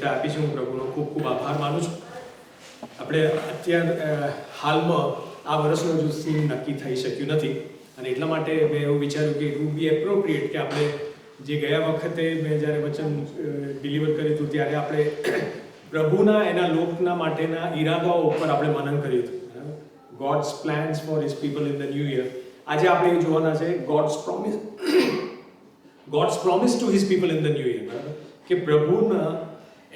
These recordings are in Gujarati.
ઓપોર્ચ્યુનિટી આપી છે. હું પ્રભુનો ખૂબ ખૂબ આભાર માનું છું. આપણે અત્યારે હાલમાં આ વર્ષનો જો થીમ નક્કી થઈ શક્યું નથી, અને એટલા માટે મેં એવું વિચાર્યું કે ઇટ વુડ બી એપ્રોપ્રિએટ કે આપણે જે ગયા વખતે મેં જ્યારે વચન ડિલિવર કર્યું હતું ત્યારે આપણે પ્રભુના એના લોકના માટેના ઈરાદાઓ ઉપર આપણે મનન કર્યું હતું. Gods plans for his people in the new year. આજે આપણે એ જોવાના છે gods promise to his people in the new year. બરાબર, કે પ્રભુના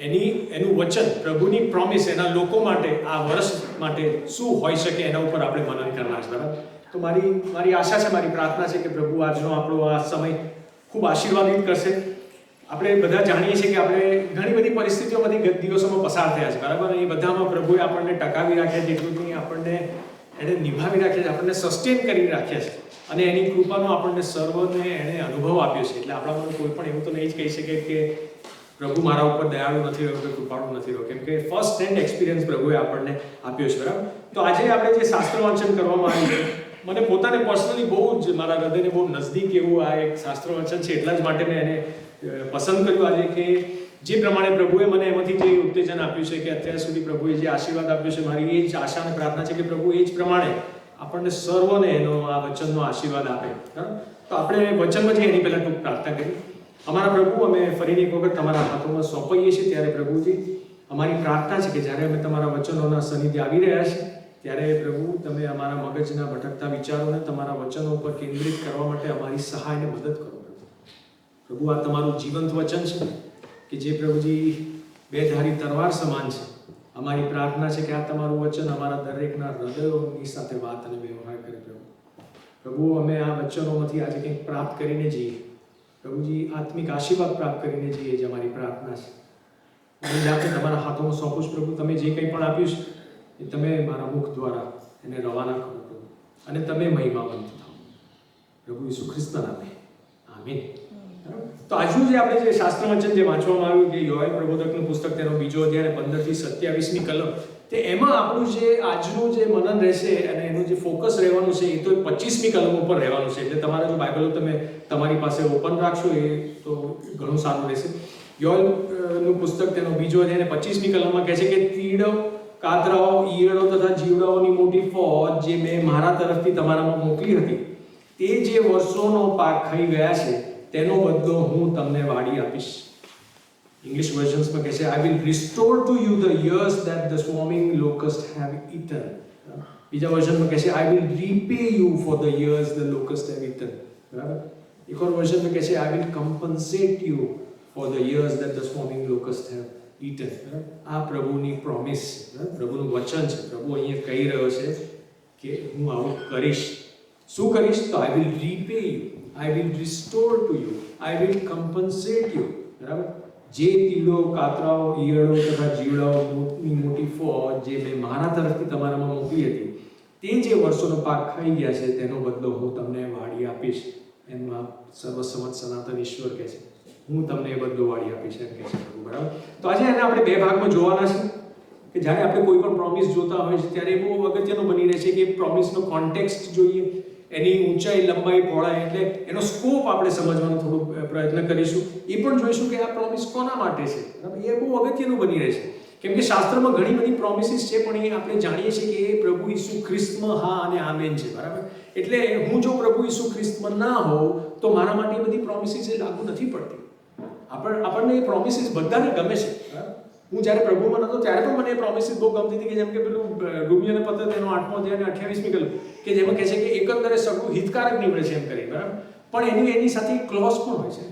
એનું વચન, પ્રભુની પ્રોમિસ એના લોકો માટે આ વર્ષ માટે શું હોઈ શકે એના ઉપર આપણે મનન કરના છે. બરાબર, તો મારી આશા છે, મારી પ્રાર્થના છે કે પ્રભુ આજનો આપણો આ સમય ખૂબ આશીર્વાદિત કરશે. આપણે બધા જાણીએ છીએ કે આપણે ઘણી બધી પરિસ્થિતિઓમાંથી ગત દિવસોમાં પસાર થયા છે. બરાબર, એ બધામાં પ્રભુએ આપણને ટકાવી રાખ્યા છે, એટલું નહીં આપણને એને નિભાવી રાખ્યા છે, આપણને સસ્ટેન કરી રાખ્યા છે, અને એની કૃપાનો આપણને સર્વને એણે અનુભવ આપ્યો છે. એટલે આપણામાં કોઈ પણ એવું તો નહીં જ કહી શકે કે પ્રભુ મારા ઉપર દયાળુ નથી રહ્યો કે કૃપાળુ નથી રહ્યો, કેમ કે ફર્સ્ટ હેન્ડ એક્સપિરિયન્સ પ્રભુએ આપણને આપ્યો છે. બરાબર, તો આજે આપણે જે શાસ્ત્ર વાંચન કરવામાં આવ્યું છે, મને પોતાને પર્સનલી બહુ જ મારા હૃદયને બહુ નજદીક એવું આ એક શાસ્ત્ર વાંચન છે. એટલા જ માટે મેં એને પસંદ કર્યું આજે, કે જે પ્રમાણે પ્રભુએ મને એમાંથી જે ઉત્તેજન આપ્યું છે, કે અત્યાર સુધી પ્રભુએ જે આશીર્વાદ આપ્યો છે, મારી એ જ આશા અને પ્રાર્થના છે કે પ્રભુ એ જ પ્રમાણે આપણને સર્વને એનો આ વચનનો આશીર્વાદ આપે. તો આપણે વચનમાં જે એની પહેલાં ટૂંક પ્રાર્થના કરી. અમારા પ્રભુ, અમે ફરીને એક વખત તમારા હાથોમાં સોંપાઈએ છીએ, ત્યારે પ્રભુજી અમારી પ્રાર્થના છે કે જ્યારે અમે તમારા વચનોના સાનિધ્ય આવી રહ્યા છે ત્યારે પ્રભુ તમે અમારા મગજના ભટકતા વિચારોને તમારા વચનો ઉપર કેન્દ્રિત કરવા માટે અમારી સહાયને મદદ કરો. પ્રભુ, આ તમારું જીવંત વચન છે કે જે પ્રભુજી બેધારી તલવાર સમાન છે. અમારી પ્રાર્થના છે કે આ તમારું વચન અમારા દરેકના હૃદયોની સાથે વાત અને વ્યવહાર કરે. પ્રભુ, અમે આ વચનોમાંથી આજે કંઈક પ્રાપ્ત કરીને જઈએ. પ્રભુજી, આત્મિક આશીર્વાદ પ્રાપ્ત કરીને જઈએ, જે અમારી પ્રાર્થના છે. હું જાતે તમારા હાથોમાં સોંપું છું પ્રભુ. તમે જે કંઈ પણ આપ્યું છે એ તમે મારા મુખ દ્વારા એને રવાના કરો પ્રભુ, અને તમે મહિમાવંત થાઓ પ્રભુ ઈસુ ખ્રિસ્તના નામે. આમીન. તો આજનું જે આપણે જે શાસ્ત્ર વચન જે વાંચવામાં આવ્યું કે યોએલ પ્રબોધકનું પુસ્તક, તેનો 2જો અધ્યાય 15 થી 27મી કલમ, તે એમાં આપણું જે આજનું જે મનન રહેશે અને એનું જે ફોકસ રહેવાનું છે એ તો 25મી કલમ ઉપર રહેવાનું છે. એટલે તમારા જો બાઇબલો તમે તમારી પાસે ઓપન રાખશો એ તો ઘણું સારું રહેશે. યોએલ નું પુસ્તક તેનો 2જો અધ્યાય 25મી કલમમાં કહે છે કે તીડો, કાતરાઓ, ઈયળો તથા જીવડાઓની મોટી ફોજ જે મેં મારા તરફથી તમારામાં મોકલી હતી, તે જે વર્ષોનો પાક ખાઈ ગયા છે તેનો બદલો હું તમને વાળી આપીશ. ઇંગ્લિશ વર્ઝન્સમાં કહે છે I will restore to you the years that the swarming locusts have eaten. બીજા વર્ઝનમાં કહે છે I will repay you for the years the locusts have eaten. બરાબર, એક ઓર વર્ઝનમાં કહે છે I will compensate you for the years that the swarming locusts have eaten. આ પ્રભુની પ્રોમિસ, પ્રભુનું વચન છે. પ્રભુ અહીંયા કહી રહ્યો છે કે હું આવું કરીશ. શું કરીશ? તો I will repay you, I will restore to you, I will compensate you. બરાબર, જે તીડો, કાતરાઓ, ઈયળો તથા જીવડાઓની મોટી ફોજ જે મેં મારા તરફથી તમારામાં મોકલી હતી, તે જે વર્ષોનો પાક ખાઈ ગયા છે તેનો બદલો હું તમને વાળી આપીશ. એમાં સર્વસમત સનાતન ઈશ્વર કહે છે હું તમને એ બદલો વાળી આપીશ, એમ કહે છે પ્રભુ. બરાબર, તો આજે એને આપણે 2 ભાગમાં જોવાના છે કે જ્યારે આપણે કોઈ પણ પ્રોમિસ જોતા હોય છે ત્યારે એ બહુ અગત્યનું બની રહે છે કે પ્રોમિસનો કોન્ટેક્સ્ટ જોઈએ, એની ઊંચાઈ, લંબાઈ, પહોળાઈ, એટલે એનો સ્કોપ આપણે સમજવાનો થોડો પ્રયત્ન કરીશું. એ પણ જોઈશું કે આ પ્રોમિસ કોના માટે છે. બરાબર, એ બહુ અગત્યનું બની રહે છે, કેમ કે શાસ્ત્રમાં ઘણી બધી પ્રોમિસીસ છે, પણ એ આપણે જાણીએ છીએ કે એ પ્રભુ ઈસુ ખ્રિસ્તમાં હા અને આમેન છે. બરાબર, એટલે હું જો પ્રભુ ઈસુ ખ્રિસ્તમાં ના હોઉં તો મારા માટે બધી પ્રોમિસીસ એ લાગુ નથી પડતી. આપણને એ પ્રોમિસીસ બધાને ગમે છે. હું જ્યારે પ્રભુમાં નહોતો ત્યારે પણ મને એ પ્રોમિસીસ બહુ ગમતી હતી, કે જેમ કે પેલું રોમિયોને પત્ર તેનો 8મો અધ્યાય 28મી કલમ, કે જેમાં કહે છે કે એકંદરે સગું હિતકારક નીવડે છે એમ કરી. બરાબર, પણ એની સાથે ક્લોઝ પણ હોય છે.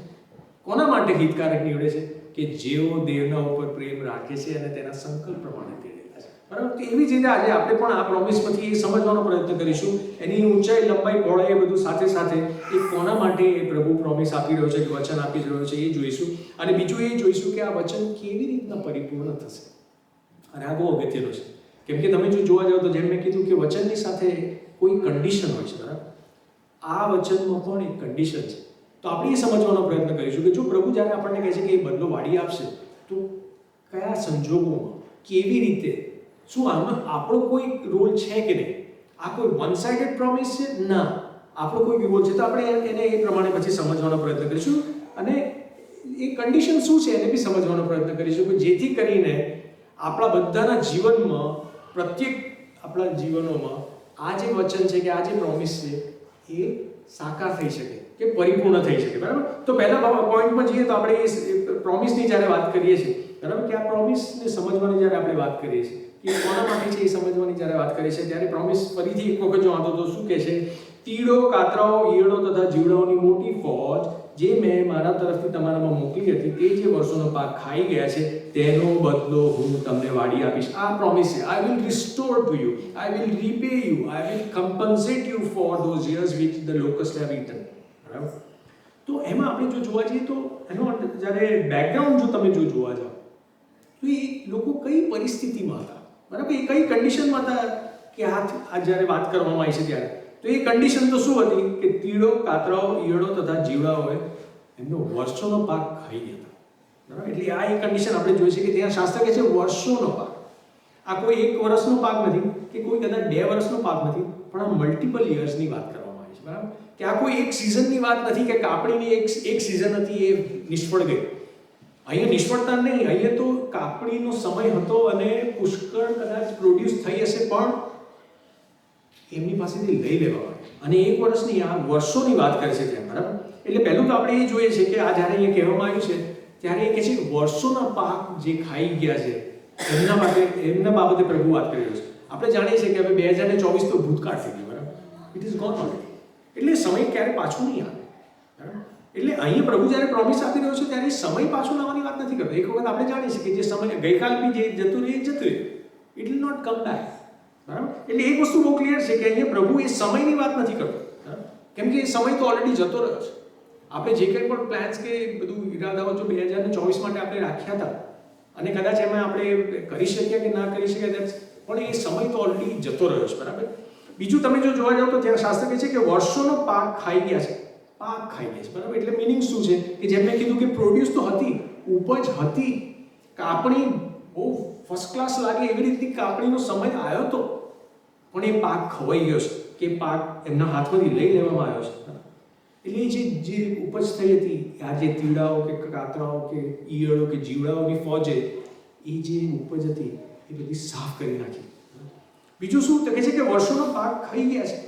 કોના માટે હિતકારક નીવડે છે? કે જેઓ દેવના ઉપર પ્રેમ રાખે છે અને તેના સંકલ્પ પ્રમાણે તેડેલા છે. બરાબર, તો એવી જ રીતે આજે આપણે પણ આ પ્રોમિસમાંથી એ સમજવાનો પ્રયત્ન કરીશું. એની ઊંચાઈ, લંબાઈ, પહોળાઈ, એ બધું સાથે સાથે એ કોના માટે એ પ્રભુ પ્રોમિસ આપી રહ્યો છે, કે વચન આપી રહ્યો છે, એ જોઈશું. અને બીજું એ જોઈશું કે આ વચન કેવી રીતના પરિપૂર્ણ થશે. અને આ બહુ અગત્યનું છે, કેમ કે તમે જો જોવા જાઓ તો જેમ મેં કીધું કે વચનની સાથે કોઈ કન્ડિશન હોય છે. બરાબર, આ વચનમાં પણ એક કન્ડિશન છે. તો આપણે એ સમજવાનો પ્રયત્ન કરીશું કે જો પ્રભુ જ્યારે આપણને કહે છે કે એ બદલો વાળી આપશે, તો કયા સંજોગોમાં, કેવી રીતે, શું આમાં આપણો કોઈ રોલ છે કે નહીં? આ કોઈ વન સાઇડેડ પ્રોમિસ છે? ના, આપણો કોઈ રોલ છે. તો આપણે એને એ પ્રમાણે પછી સમજવાનો પ્રયત્ન કરીશું. અને એ કન્ડિશન શું છે એને બી સમજવાનો પ્રયત્ન કરીશું કે જેથી કરીને આપણા બધાના જીવનમાં પ્રત્યેક આપણા જીવનોમાં આ જે વચન છે કે આ જે પ્રોમિસ છે એ સાકાર થઈ શકે કે પરિપૂર્ણ થઈ શકે, બરાબર. તો પહેલા પોઈન્ટમાં જઈએ તો આપણે એ પ્રોમિસની જ્યારે વાત કરીએ છીએ, બરાબર, કે આ પ્રોમિસને સમજવાની જ્યારે આપણે વાત કરીએ છીએ કે કોના માટે છે એ સમજવાની જ્યારે વાત કરીએ છીએ ત્યારે પ્રોમિસ ફરીથી એક વખત જો આતો તો શું કહે છે? તીડો, કાતરાઓ, ઈયળો તથા જીવડાઓની મોટી ફોજ જે મેં મારા તરફથી તમારામાં મોકલી હતી તે જે વર્ષોનો પાક ખાઈ ગયા છે તેનો બદલો હું તમને વાળી આપીશ. આ પ્રોમિસ છે. I will restore to you, I will repay you, I will compensate you for those years which the locust have eaten. બરાબર. તો એમાં આપણે જો જોવા જઈએ તો એનો જ્યારે બેકગ્રાઉન્ડ જો તમે જો જોવા જાઓ તો એ લોકો કઈ પરિસ્થિતિમાં હતા, બરાબર, એ કઈ કન્ડિશનમાં હતા કે આ જ્યારે વાત કરવામાં આવી છે ત્યારે તો એ કન્ડિશન તો શું હતી કે તીડો, કાતરાઓ, ઈયળો તથા જીવડાઓએ એમનો વર્ષોનો પાક ખાઈ ગયા હતા, બરાબર. એટલે આ એક કન્ડિશન આપણે જોઈ છે કે ત્યાં શાસ્ત્ર કહે છે વર્ષોનો પાક. આ કોઈ એક વર્ષનો પાક નથી કે કોઈ કદાચ 2 વર્ષનો પાક નથી, પણ આ મલ્ટિપલ યર્સની વાત કરવામાં આવી છે, બરાબર. કે આ કોઈ એક સિઝનની વાત નથી કે કાપડીની એક સિઝન હતી એ નિષ્ફળ ગઈ. અહીંયા નિષ્ફળતા નહીં, અહીંયા તો કાપડીનો સમય હતો અને પુષ્કળ કદાચ પ્રોડ્યુસ થઈ હશે પણ એમની પાસેથી લઈ લેવામાં અને 1 વર્ષની આ વર્ષોની વાત કરે છે ત્યાં, બરાબર. એટલે પહેલું તો આપણે એ જોઈએ છે કે આ જ્યારે અહીંયા કહેવામાં આવ્યું છે ત્યારે એ કહે છે કે વર્ષોના પાક જે ખાઈ ગયા છે એમના બાબતે પ્રભુ વાત કરી રહ્યો છે. આપણે જાણીએ છીએ કે હવે 2024 તો ભૂતકાળ થઈ ગયું, બરાબર. It is gone already. એટલે સમય ક્યારે પાછું નહીં આવે, બરાબર. એટલે અહીંયા પ્રભુ જ્યારે પ્રોમિસ આપી રહ્યો છે ત્યારે સમય પાછું લાવવાની વાત નથી કરતો. એક વખત આપણે જાણીએ છીએ કે જે સમય ગઈકાલ બી જે જતું રહે એ જતું રહે, it will not come back, બરાબર. એટલે એક વસ્તુ બહુ ક્લિયર છે કે અહીંયા પ્રભુ એ સમયની વાત નથી કરતો, કેમ કે એ સમય તો ઓલરેડી જતો રહ્યો છે. આપણે જે કંઈ પણ પ્લાન્સ કે બધું ઈરાદાઓ જો 2024 માટે આપણે રાખ્યા હતા અને કદાચ એમાં આપણે કરી શક્યા કે ના કરી શક્યા પણ એ સમય તો ઓલરેડી જતો રહ્યો છે, બરાબર. બીજું તમે જો જોવા જાઓ તો ત્યાં શાસ્ત્ર કહે છે કે વર્ષોનો પાક ખાઈ ગયા છે, પાક ખાઈ ગયા છે, બરાબર. એટલે મિનિંગ શું છે કે જેમ મેં કીધું કે પ્રોડ્યુસ તો હતી, ઉપજ હતી, કાપણી બહુ ફર્સ્ટ ક્લાસ લાગે એવી રીતની કાપણીનો સમય આવ્યો હતો પણ એ પાક ખવાઈ ગયો છે કે પાક એમના હાથમાંથી લઈ લેવામાં આવ્યો છે. એટલે જે ઉપજ થઈ હતી આ જે તીડાઓ કે કાતરાઓ કે ઈયળો કે જીવડાઓની ફોજે એ જે ઉપજ હતી એ બધી સાફ કરી નાખી. બીજું શું તો કહે છે કે વર્ષોનો પાક ખાઈ ગયા છે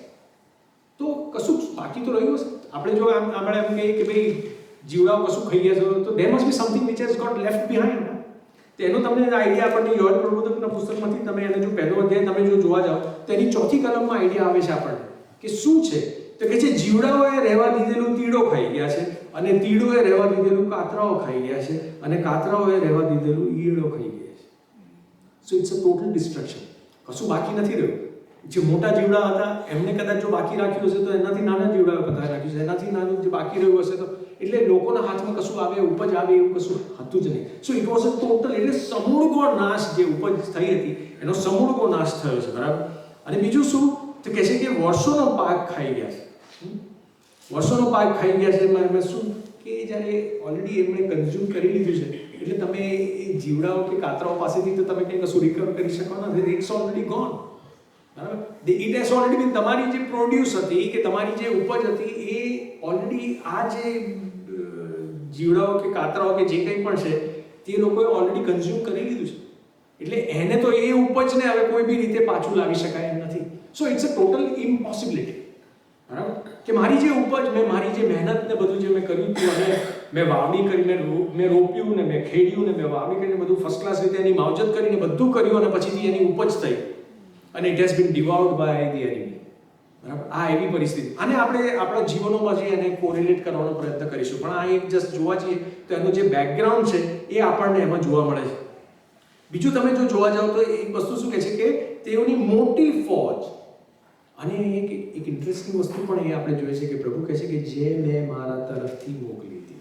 તો કશું બાકી તો રહ્યું હશે. આપણે જો આપણે એમ કહીએ કે ભાઈ જીવડાઓ કશું ખાઈ ગયા છે તો there must be something which has got left behind. તેનો તમને આઈડિયા આપણને યોએલ પ્રબોધકના પુસ્તકમાંથી તમે એને જો પહેલો અધ્યાય તમે જો જોવા જાઓ તો એની 4th કલમમાં આઈડિયા આવે છે આપણને કે શું છે તો કે છે જીવડાઓએ રહેવા દીધેલું તીડો ખાઈ ગયા છે અને તીડોએ રહેવા દીધેલું કાતરાઓ ખાઈ ગયા છે અને કાતરાઓએ રહેવા દીધેલું ઈયળો ખાઈ ગયા છે. So it's a total destruction. કશું બાકી નથી રહ્યું. જે મોટા જીવડા હતા એમને કદાચ જો બાકી રાખ્યું હશે તો એનાથી નાના જીવડાઓ કદાચ રાખ્યું છે, એનાથી નાનું જે બાકી રહ્યું હશે તો એટલે લોકોના હાથમાં કશું આવે ઉપજ આવે એવું કશું હતું જ નહીં. So it was a total એટલે સમૂળગો નાશ જે ઉપજ થઈ હતી એનો સમૂળગો નાશ થયો છે, બરાબર. અને બીજું શું તો કહે છે કે વર્ષોનો પાક ખાઈ ગયા છે. વર્ષોનો પાક ખાઈ ગયા છે એમાં શું કે જ્યારે ઓલરેડી એમણે કન્ઝ્યુમ કરી લીધું છે એટલે તમે એ જીવડાઓ કે કાતરાઓ પાસેથી તો તમે કંઈ કશું રિકવર કરી શકો નથી. ઇટ્સ ઓલરેડી ગોન, બરાબર. ઇટ હેઝ ઓલરેડી બીન તમારી જે પ્રોડ્યુસ હતી કે તમારી જે ઉપજ હતી એ ઓલરેડી આ જે જીવડાઓ કે કાતરાઓ કે જે કંઈ પણ છે તે લોકોએ ઓલરેડી કન્ઝ્યુમ કરી લીધું છે એટલે એને તો એ ઉપજને હવે કોઈ બી રીતે પાછું લાવી શકાય એમ નથી. સો ઇટ્સ અ ટોટલ ઇમ્પોસિબિલિટી, બરાબર. કે મારી જે ઉપજ મેં મારી જે મહેનત ને બધું જે મેં કર્યું હતું અને મેં વાવણી કરી મેં રોપ્યું ને મેં ખેડ્યું ને મેં વાવણી કરીને બધું ફર્સ્ટ ક્લાસ રીતે એની માવજત કરીને બધું કર્યું અને પછીથી એની ઉપજ થઈ અને ઇટ હેઝ બીન ડિવાઉડ બાય ધી એનિમી, બરાબર. આ એવી પરિસ્થિતિ અને આપણે આપણા જીવનોમાં જે એને કોરિલેટ કરવાનો પ્રયત્ન કરીશું પણ આ એક જસ્ટ જોવા જઈએ તો એનું જે બેકગ્રાઉન્ડ છે એ આપણને એમાં જોવા મળે છે. બીજું તમે જો જોવા જાઓ તો એક વસ્તુ શું કહે છે કે તેઓની મોટી ફોજ અને એક ઇન્ટરેસ્ટિંગ વસ્તુ પણ એ આપણે જોઈએ છે કે પ્રભુ કહે છે કે જે મેં મારા તરફથી મોકલી હતી.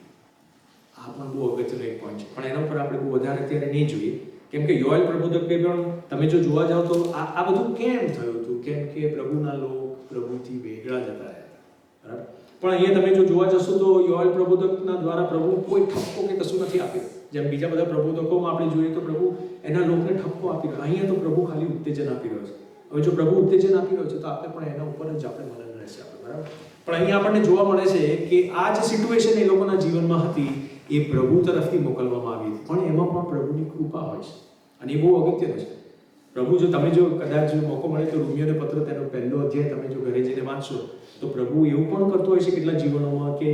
આ પણ બહુ અગત્યનો એક પોઈન્ટ છે પણ એના પર આપણે બહુ વધારે અત્યારે નહીં જોઈએ કેમ કે યોએલ પ્રબોધક પણ તમે જો જોવા જાઓ તો આ બધું કેમ થયું હતું કેમ કે પ્રભુના લોક પ્રભુથી વેગળા જતા રહ્યા હતા, બરાબર. પણ અહીંયા તમે જો જોવા જશો તો યોએલ પ્રબોધકના દ્વારા પ્રભુ કોઈ ઠપકો કે કશું નથી આપ્યું. જેમ બીજા બધા પ્રબોધકોમાં આપણે જોઈએ તો પ્રભુ એના લોકને ઠપકો આપી રહ્યો, અહીંયા તો પ્રભુ ખાલી ઉત્તેજન આપી રહ્યો છે. હવે જો પ્રભુ ઉત્તેજન આપી રહ્યો છે તો આપણે પણ એના ઉપર જ આપણે મનન રહેશે આપણે, બરાબર. પણ અહીંયા આપણને જોવા મળે છે કે આ જે સિચ્યુએશન એ લોકોના જીવનમાં હતી એ પ્રભુ તરફથી મોકલવામાં આવી હતી, પણ એમાં પણ પ્રભુની કૃપા હોય છે અને એ બહુ અગત્યનું છે. પ્રભુ તમે જો કદાચ મોકો મળે તો રોમિયોનો પત્ર તેનો પહેલો અધ્યાય તમે જો ઘરે જઈને વાંચશો તો પ્રભુ એવું પણ કરતો હોય છે કેટલા જીવનોમાં કે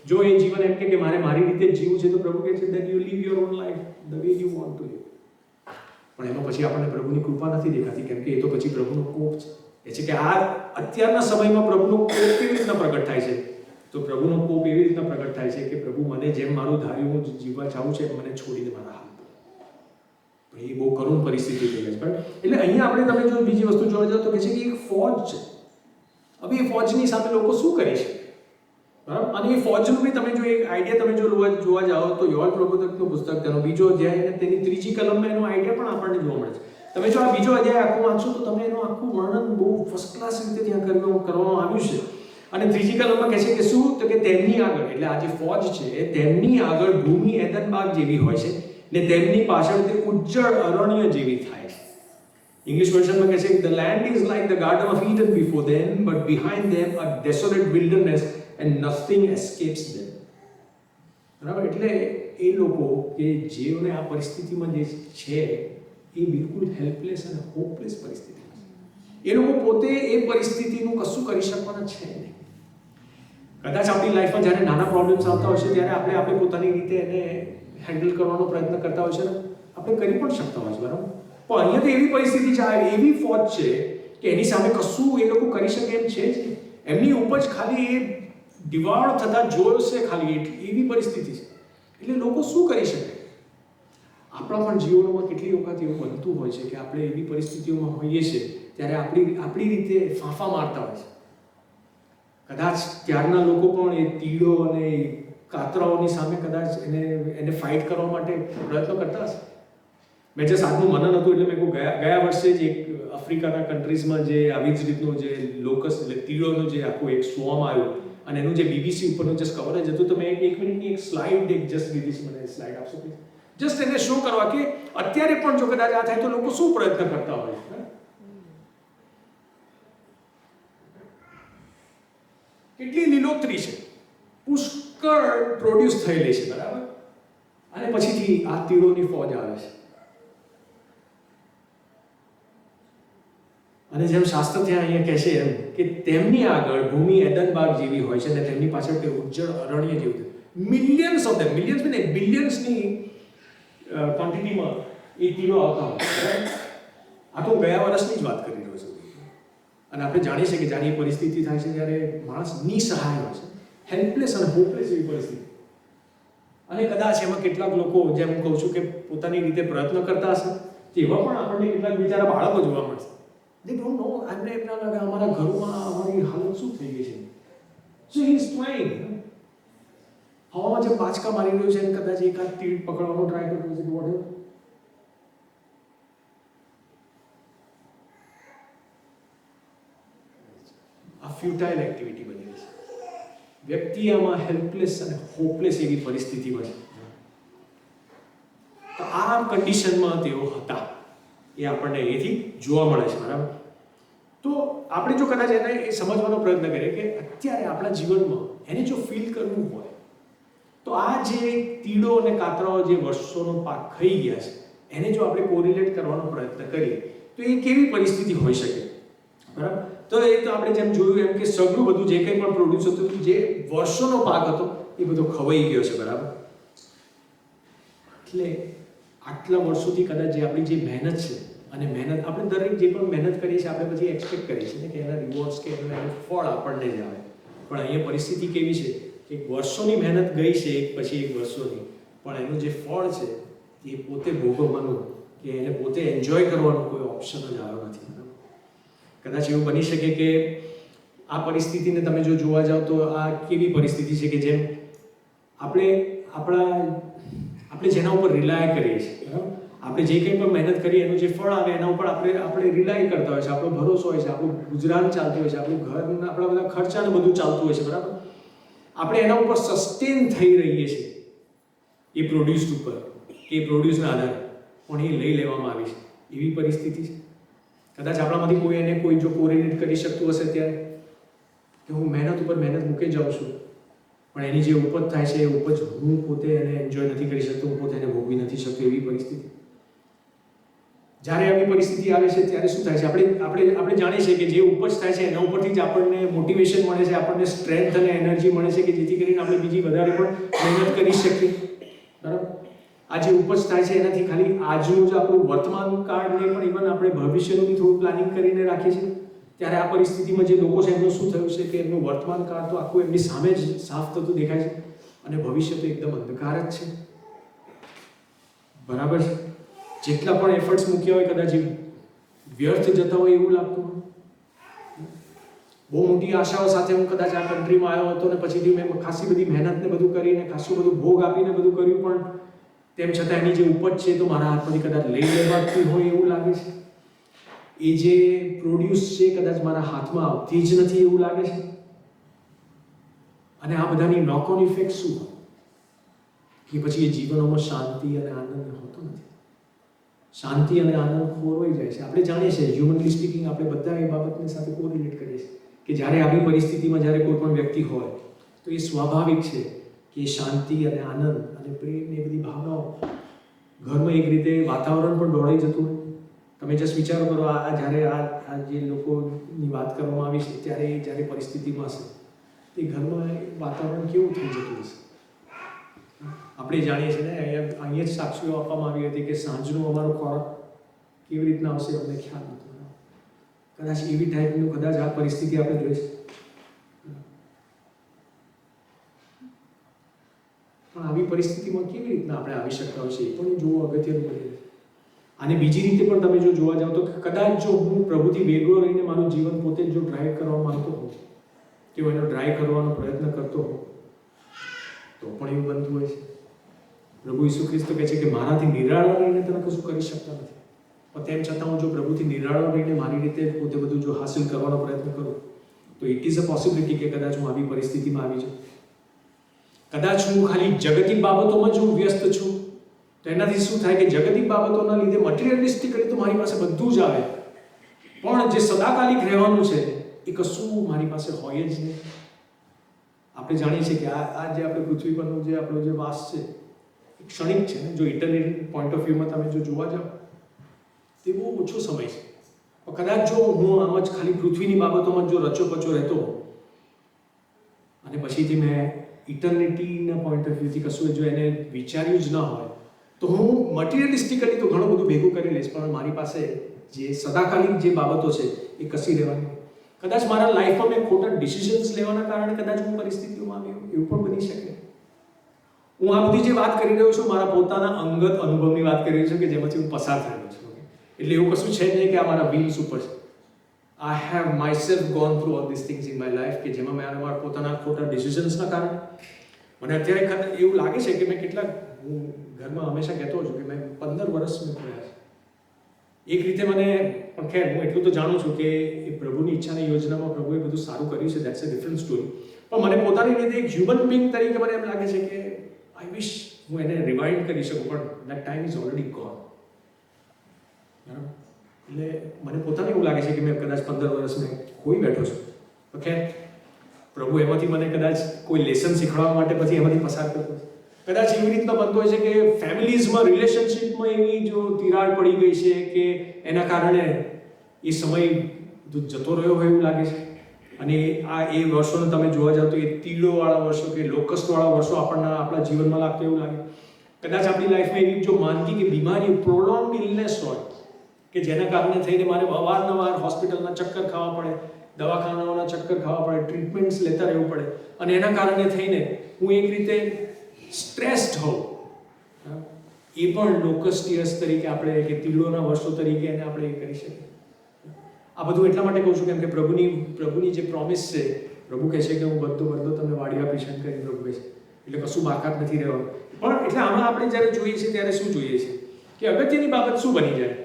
જો એ જીવન એમ કે મારે મારી રીતે જીવવું છે તો પ્રભુ કહે છે that you live your own life the way you want to live. પણ એમાં પછી આપણને પ્રભુની કૃપા નથી દેખાતી, કેમ કે એ તો પછી પ્રભુનો કોપ છે. એ છે કે આ અત્યારના સમયમાં પ્રભુનો કોપ કેવી રીતના પ્રગટ થાય છે, તો પ્રભુનો કોપ એવી રીતના પ્રગટ થાય છે કે પ્રભુ મને જેમ મારું ધાર્યું જીવવા ચાહું છે મને છોડીને મારા હાથ. એ બહુ કરુણ પરિસ્થિતિ થઈ ગઈ છે. એટલે અહીંયા આપણે તમે જો બીજી વસ્તુ જોવા જાઓ તો કે છે કે એક ફોજ છે. હવે એ ફોજની સામે લોકો શું કરે છે, બરાબર? અને એ ફોજનું બી તમે જો એક આઈડિયા તમે જો જોવા જાઓ તો યોલ પ્રબોધકનું પુસ્તક તેનો બીજો અધ્યાય અને તેની ત્રીજી કલમમાં એનો આઈડિયા પણ આપણને જોવા મળે છે. તમે જો આ બીજો અધ્યાય આખો વાંચશો તો તમે એનું આખું વર્ણન બહુ ફર્સ્ટ ક્લાસ રીતે ત્યાં કરવામાં આવ્યું છે. અને ત્રીજી કલમમાં કહે છે કે શું, તો કે તેમની આગળ, એટલે આ જે ફોજ છે તેમની આગળ ભૂમિ એદનબાગ જેવી હોય છે ને તેમની પાછળ તે ઉજ્જળ અરણ્ય જેવી થાય છે. ઇંગ્લિશ વર્ઝનમાં કહે છે the land is like the garden of Eden before them but behind them a desolate wilderness and nothing escapes them. બરાબર? એટલે એ લોકો કે જેઓને આ પરિસ્થિતિમાં જે છે એ બિલકુલ હેલ્પલેસ અને હોપલેસ પરિસ્થિતિમાં છે. એ લોકો પોતે એ પરિસ્થિતિનું કશું કરી શકવાના છે નહીં. કદાચ આપણી લાઈફમાં જ્યારે નાના પ્રોબ્લેમ્સ આવતા હોય છે ત્યારે આપણે પોતાની રીતે એને હેન્ડલ કરવાનો પ્રયત્ન કરતા હોય છે, આપણે કરી પણ શકતા હોય છે, બરાબર? પણ અહીંયા તો એવી પરિસ્થિતિ છે, એવી ફોજ છે કે એની સામે કશું એ લોકો કરી શકે એમ છે જ. એમની ઉપજ ખાલી એ દિવાળ થતા જોશે ખાલી એવી પરિસ્થિતિ છે. એટલે લોકો શું કરી શકે? આપણા પણ જીવનોમાં કેટલી વખત એવું બનતું હોય છે કે આપણે એવી પરિસ્થિતિઓમાં હોઈએ છીએ ત્યારે આપણી રીતે ફાંફા મારતા હોય છે. કદાચ ત્યારના લોકો પણ એ તીડો અને કાતરાઓની સામે કદાચ એને ફાઇટ કરવા માટે પ્રયત્નો કરતા હશે. મેં જે સાતનું મનન હતું એટલે મેં કહું ગયા વર્ષે જ એક આફ્રિકાના કન્ટ્રીઝમાં જે આવી જ રીતનું જે લોકસ એટલે તીડોનું જે આખું એક સ્વોર્મ આવ્યું અને એનું જે BBC ઉપરનું જે કવરેજ હતું તો મેં એક મિનિટની એક સ્લાઇડ જસ્ટ લીધી છે. મને સ્લાઇડ આપશો પ્લીઝ? જસ્ટ એને શો કરવા કે અત્યારે પણ જો કદાચ આ થાય તો લોકો શું પ્રયત્ન કરતા હોય. કેટલી લીલોતરી છે, પુષ્કળ પ્રોડ્યુસ થયેલી છે, બરાબર? અને પછીથી આ તીડોની ફોજ આવે છે અને જેમ શાસ્ત્ર ત્યાં અહીંયા કહે છે એમ કે તેમની આગળ ભૂમિ એદનબાગ જેવી હોય છે અને તેમની પાછળ તે ઉજ્જળ અરણ્ય જેવું. મિલિયન્સ ઓફ ધેમ, મિલિયન્સ ને બિલિયન્સની ક્વોન્ટિટીમાં એ તીડો આવતા હોય. આ તો ગયા વર્ષની જ વાત કરી રહ્યો છું. અને આપણે જાણીએ છીએ કે જ્યારે એ પરિસ્થિતિ થાય છે ત્યારે માણસ નિસહાય હોય છે, હેલ્પલેસ અને હોપલેસ એવી પરિસ્થિતિ. અને કદાચ એમાં કેટલાક લોકો, જેમ હું કહું છું કે પોતાની રીતે પ્રયત્ન કરતા હશે, તેવા પણ આપણને કેટલાક બિચારા બાળકો જોવા મળશે. They don't know, એમને એમના લાગે અમારા ઘરમાં અમારી હાલત શું થઈ ગઈ છે. So he is trying. હવામાં જે બાચકા મારી રહ્યું છે અને કદાચ એકાદ તીડ પકડવાનો ટ્રાય કરતો છે કે whatever. આ ફ્યુટાઇલ એક્ટિવિટી બની રહી છે. વ્યક્તિ આમાં હેલ્પલેસ અને હોપલેસ એવી પરિસ્થિતિમાં છે. તો આ કન્ડિશનમાં તેઓ હતા એ આપણને અહીંથી જોવા મળે છે, બરાબર? તો આપણે જો કદાચ એને એ સમજવાનો પ્રયત્ન કરીએ કે અત્યારે આપણા જીવનમાં એને જો ફીલ કરવું હોય તો આ જે તીડો અને કાતરાઓ જે વર્ષોનો પાક ખાઈ ગયા છે એને જો આપણે કોરિલેટ કરવાનો પ્રયત્ન કરીએ તો એ કેવી પરિસ્થિતિ હોઈ શકે, બરાબર? તો એ તો આપણે જેમ જોયું એમ કે સગળું બધું જે કંઈ પણ પ્રોડ્યુસ હતું, જે વર્ષોનો પાક હતો એ બધો ખવાઈ ગયો છે, બરાબર? એટલે આટલા વર્ષોથી કદાચ જે આપણી જે મહેનત છે અને મહેનત આપણે દરેક જે પણ મહેનત કરીએ છીએ આપણે પછી એક્સપેક્ટ કરીએ છીએ કે એના રિવોર્ડ્સ કે એનું ફળ આપણને જ આવે. પણ અહીંયા પરિસ્થિતિ કેવી છે કે વર્ષોની મહેનત ગઈ છે એક પછી એક વર્ષોની, પણ એનું જે ફળ છે એ પોતે ભોગવવાનું કે એને પોતે એન્જોય કરવાનો કોઈ ઓપ્શન જ આવ્યો નથી. કદાચ એવું બની શકે કે આ પરિસ્થિતિને તમે જો જોવા જાઓ તો આ કેવી પરિસ્થિતિ છે કે જેમ આપણે જેના ઉપર રિલાય કરીએ છીએ, બરાબર? આપણે જે કંઈ પણ મહેનત કરીએ એનું જે ફળ આવે એના ઉપર આપણે રિલાય કરતા હોય છે, આપણો ભરોસો હોય છે, આપણું ગુજરાન ચાલતું હોય છે, આપણું ઘર, આપણા બધા ખર્ચાને બધું ચાલતું હોય છે, બરાબર? આપણે એના ઉપર સસ્ટેન થઈ રહીએ છીએ એ પ્રોડ્યુસ ઉપર, એ પ્રોડ્યુસના આધારે, પણ એ લઈ લેવામાં આવી છે એવી પરિસ્થિતિ છે. કદાચ આપણામાંથી કોઈ જો કોરિલેટ કરી શકતું હશે ત્યારે કે હું મહેનત ઉપર મહેનત મૂકી જાઉં છું પણ એની જે ઉપજ થાય છે એ ઉપજ હું પોતે એને એન્જોય નથી કરી શકતો, હું પોતે એને ભોગવી નથી શકતો એવી પરિસ્થિતિ. જ્યારે આવી પરિસ્થિતિ આવે છે ત્યારે શું થાય છે, આપણે જાણીએ છીએ કે જે ઉપજ થાય છે એના ઉપરથી જ આપણને મોટિવેશન મળે છે, આપણને સ્ટ્રેન્થ અને એનર્જી મળે છે કે જેથી કરીને આપણે બીજી વધારે પણ મહેનત કરી શકીએ. બરાબર? આ જે ઉપજ થાય છે એનાથી ખાલી આજનું જ આપણું વર્તમાન કાળને પણ ઇવન આપણે ભવિષ્યનું બી થોડું પ્લાનિંગ કરીને રાખીએ છીએ. ત્યારે આ પરિસ્થિતિમાં જે લોકો છે એમનું શું થયું છે કે એમનું વર્તમાન કાળ તો આખું એમની સામે જ સાફ થતું દેખાય છે અને ભવિષ્ય તો એકદમ અંધકાર જ છે. બરાબર છે? જેટલા પણ એફર્ટ્સ મૂક્યા હોય કદાચ વ્યર્થ જતા હોય એવું લાગતું હોય. બહુ મોટી આશાઓ સાથે હું કદાચ આ કન્ટ્રીમાં આવ્યો હતો ને પછીથી મેં ખાસી બધી મહેનત ને બધું કરીને ખાસું બધું ભોગ આપીને બધું કર્યું, પણ તેમ છતાં એની જે ઉપજ છે તો મારા હાથમાંથી કદાચ લઈ લેવાતી હોય એવું લાગે છે. એ જે પ્રોડ્યુસ છે કદાચ મારા હાથમાં આવતી જ નથી એવું લાગે છે. અને આ બધાની નોક ઓન ઇફેક્ટ શું કે પછી એ જીવનોમાં શાંતિ અને આનંદ હોતો નથી. શાંતિ અને આનંદ ખોરવાઈ જાય છે. આપણે જાણીએ છીએ, હ્યુમનલી સ્પીકિંગ, આપણે બધા એ બાબતની સાથે કોરિલેટ કરીએ છીએ કે જ્યારે આવી પરિસ્થિતિમાં જ્યારે કોઈ પણ વ્યક્તિ હોય તો એ સ્વાભાવિક છે કે શાંતિ અને આનંદ અને પ્રેમ એ બધી ભાવનાઓ ઘરમાં એક રીતે વાતાવરણ પણ દોડાઈ જતું હોય. તમે જસ્ટ વિચારો કરો, જ્યારે આ જે લોકોની વાત કરવામાં આવી છે ત્યારે જ્યારે પરિસ્થિતિમાં હશે તે ઘરમાં વાતાવરણ કેવું થઈ જતું હશે. આપણે જાણીએ છીએ ને, અહીંયા જ સાક્ષીઓ આપવામાં આવી હતી કે સાંજનો અમારો ખોરાક કેવી રીતના આવશે અમને ખ્યાલ નહોતો. કદાચ એવી ટાઈપનું કદાચ આ પરિસ્થિતિ આપણે જોઈશે. પણ આવી પરિસ્થિતિમાં કેવી રીતના આપણે આવી શકતા હોય છે એ પણ જોવું અગત્યનું બને છે. અને બીજી રીતે પણ તમે જો જોવા જાઓ તો કદાચ જો હું પ્રભુથી વેગળો રહીને મારું જીવન પોતે જો ડ્રાઈવ કરવા માંગતો હોઉં કે હું એનો ડ્રાઈવ કરવાનો પ્રયત્ન કરતો હોઉં તો પણ એવું બનતું હોય છે. પ્રભુ ઈસુ ખ્રિસ્ત કહે છે કે મારાથી નિરાળા રહીને તમે કશું કરી શકતા નથી. પણ તેમ છતાં હું જો પ્રભુથી નિરાળો રહીને મારી રીતે પોતે બધું જો હાસિલ કરવાનો પ્રયત્ન કરું તો ઇટ ઇઝ અ પોસિબિલિટી કે કદાચ હું આવી પરિસ્થિતિમાં આવી જાઉં. કદાચ હું ખાલી જગતિક બાબતોમાં જ હું વ્યસ્ત છું તો એનાથી શું થાય કે જગતિક બાબતોના લીધે મટીરિયલિસ્ટિકલી તો મારી પાસે બધું જ આવે, પણ જે સદાકાલિક રહેવાનું છે એ કશું મારી પાસે હોય જ નહીં. આપણે જાણીએ છીએ કે આ જે આપણે પૃથ્વી પરનો જે આપણો જે વાસ છે એ ક્ષણિક છે ને. જો ઇટરનિટી પોઈન્ટ ઓફ વ્યૂમાં તમે જો જોવા જાઓ તે બહુ ઓછો સમય છે. કદાચ જો હું આમ જ ખાલી પૃથ્વીની બાબતોમાં જો રચોપચો રહેતો અને પછીથી મેં ઇટર્નિટીના પોઈન્ટ ઓફ વ્યૂથી કશું જો એને વિચાર્યું જ ન હોય તો હું મટીરિયલિસ્ટિકલી તો ઘણું બધું ભેગું કરી લઈશ, પણ મારી પાસે જે સદાકાલિક જે બાબતો છે એ કશી રહેવાની. કદાચ મારા લાઈફમાં મેં ખોટા ડિસિઝન્સ લેવાના કારણે કદાચ હું પરિસ્થિતિઓમાં આવ્યો, એવું પણ બની શકે. હું આ બધી જે વાત કરી રહ્યો છું મારા પોતાના અંગત અનુભવની વાત કરી રહ્યો છું કે જેમાંથી હું પસાર થયો છું. એટલે એવું કશું છે નહીં કે આ મારા વ્હીલ્સ ઉપર છે. I have myself gone through all these things in my life કે જેમાં મેં મારા પોતાના ખોટા ડિસિઝન્સના કારણે મને અત્યારે એવું લાગે છે કે મેં કેટલાક, હું ઘરમાં હંમેશા કહેતો છું કે મેં 15 વર્ષ મેં કર્યા છે. એક રીતે મને પણ ખેર હું એટલું તો જાણું છું કે એ પ્રભુની ઈચ્છાની યોજનામાં પ્રભુએ બધું સારું કર્યું છે, દેટ્સ અ ડિફરન્ટ સ્ટોરી. પણ મને પોતાની રીતે એક હ્યુમન બિંગ તરીકે મને એમ લાગે છે કે આઈ વિશ હું એને રિવાઇન્ડ કરી શકું, પણ that time is already gone. બરાબર? એટલે મને પોતાને એવું લાગે છે કે મેં કદાચ 15 વર્ષ મેં ખોઈ બેઠો છું. ઓકે, પ્રભુ એમાંથી મને કદાચ કોઈ લેસન શીખવાડવા માટે પછી એમાંથી પસાર કરતો. કદાચ એવી રીતના બનતો હોય છે કે ફેમિલીઝમાં, રિલેશનશિપમાં એવી જો તિરાડ પડી ગઈ છે કે એના કારણે એ સમય બધું જતો રહ્યો હોય એવું લાગે છે. અને એ વર્ષોને તમે જોવા જાઓ તો એ તીડોવાળા વર્ષો કે લોકસ્ટવાળા વર્ષો આપણા જીવનમાં લાગતો એવું લાગે. કદાચ આપણી લાઈફમાં એવી જો માંદગી કે બીમારી, પ્રોલોન્ડ ઇલનેસ હોય કે જેના કારણે થઈને મારે અવારનવાર હોસ્પિટલના ચક્કર ખાવા પડે, દવાખાનાઓના ચક્કર ખાવા પડે, ટ્રીટમેન્ટ્સ લેતા રહેવું પડે, અને એના કારણે થઈને હું એક રીતે સ્ટ્રેસ્ડ હોઉં. એ પણ લોકસ્ટિયસ તરીકે આપણે કે તીડોના વર્ષો તરીકે એને આપણે એ કરી શકીએ. આ બધું એટલા માટે કહું છું કેમ કે પ્રભુની જે પ્રોમિસ છે, પ્રભુ કહે છે કે હું બધો તમને વાડી આપીશ એમ કરીને પ્રભુ કહે છે. એટલે કશું બાકાત નથી રહેવાનું. પણ એટલે આમાં આપણે જ્યારે જોઈએ છીએ ત્યારે શું જોઈએ છે કે અગત્યની બાબત શું બની જાય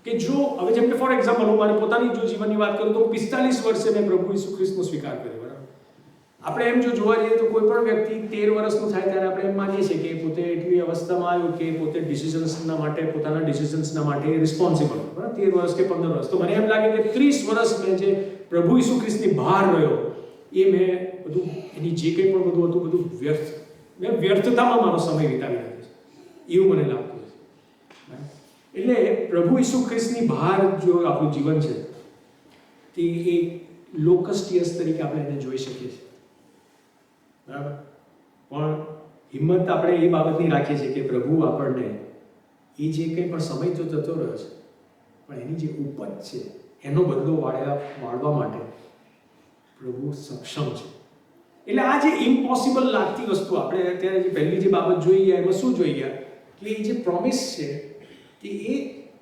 કે જો હવે જેમ કે ફોર એક્ઝામ્પલ હું મારી પોતાની જો જીવનની વાત કરું તો 45 વર્ષે મેં પ્રભુ ઈસુ ખ્રિસ્તનો સ્વીકાર કર્યો. બરાબર? આપણે એમ જો જોવા જઈએ તો કોઈ પણ વ્યક્તિ 13 વર્ષનું થાય ત્યારે આપણે એમ માનીએ છીએ કે પોતે એટલી અવસ્થામાં આવ્યો કે પોતે ડિસિઝન્સના માટે, પોતાના ડિસિઝન્સના માટે રિસ્પોન્સિબલ. બરાબર? 13 વર્ષ કે 15 વર્ષ. તો મને એમ લાગે કે 30 વર્ષ મેં જે પ્રભુ ઈસુ ખ્રિસ્તની બહાર રહ્યો એ મેં બધું એની જે કંઈ પણ બધું હતું બધું વ્યર્થતામાં મારો સમય વિતાવી નાખ્યો છે એવું મને લાગતું છે. એટલે પ્રભુ ઈસુ ખ્રિસ્તની બહાર જો આપણું જીવન છે તે એક લોકસ્ટિયસ તરીકે આપણે એને જોઈ શકીએ છીએ, બરાબર. પણ હિંમત આપણે એ બાબતની રાખીએ છીએ કે પ્રભુ આપણને એ જે કંઈ પણ સમય તો જતો રહ્યો છે પણ એની જે ઉપજ છે એનો બદલો વાળવા માટે પ્રભુ સક્ષમ છે. એટલે આ જે ઇમ્પોસિબલ લાગતી વસ્તુ આપણે અત્યારે જે પહેલી જે બાબત જોઈ ગયા એમાં શું જોઈ ગયા કે એ જે પ્રોમિસ છે કે એ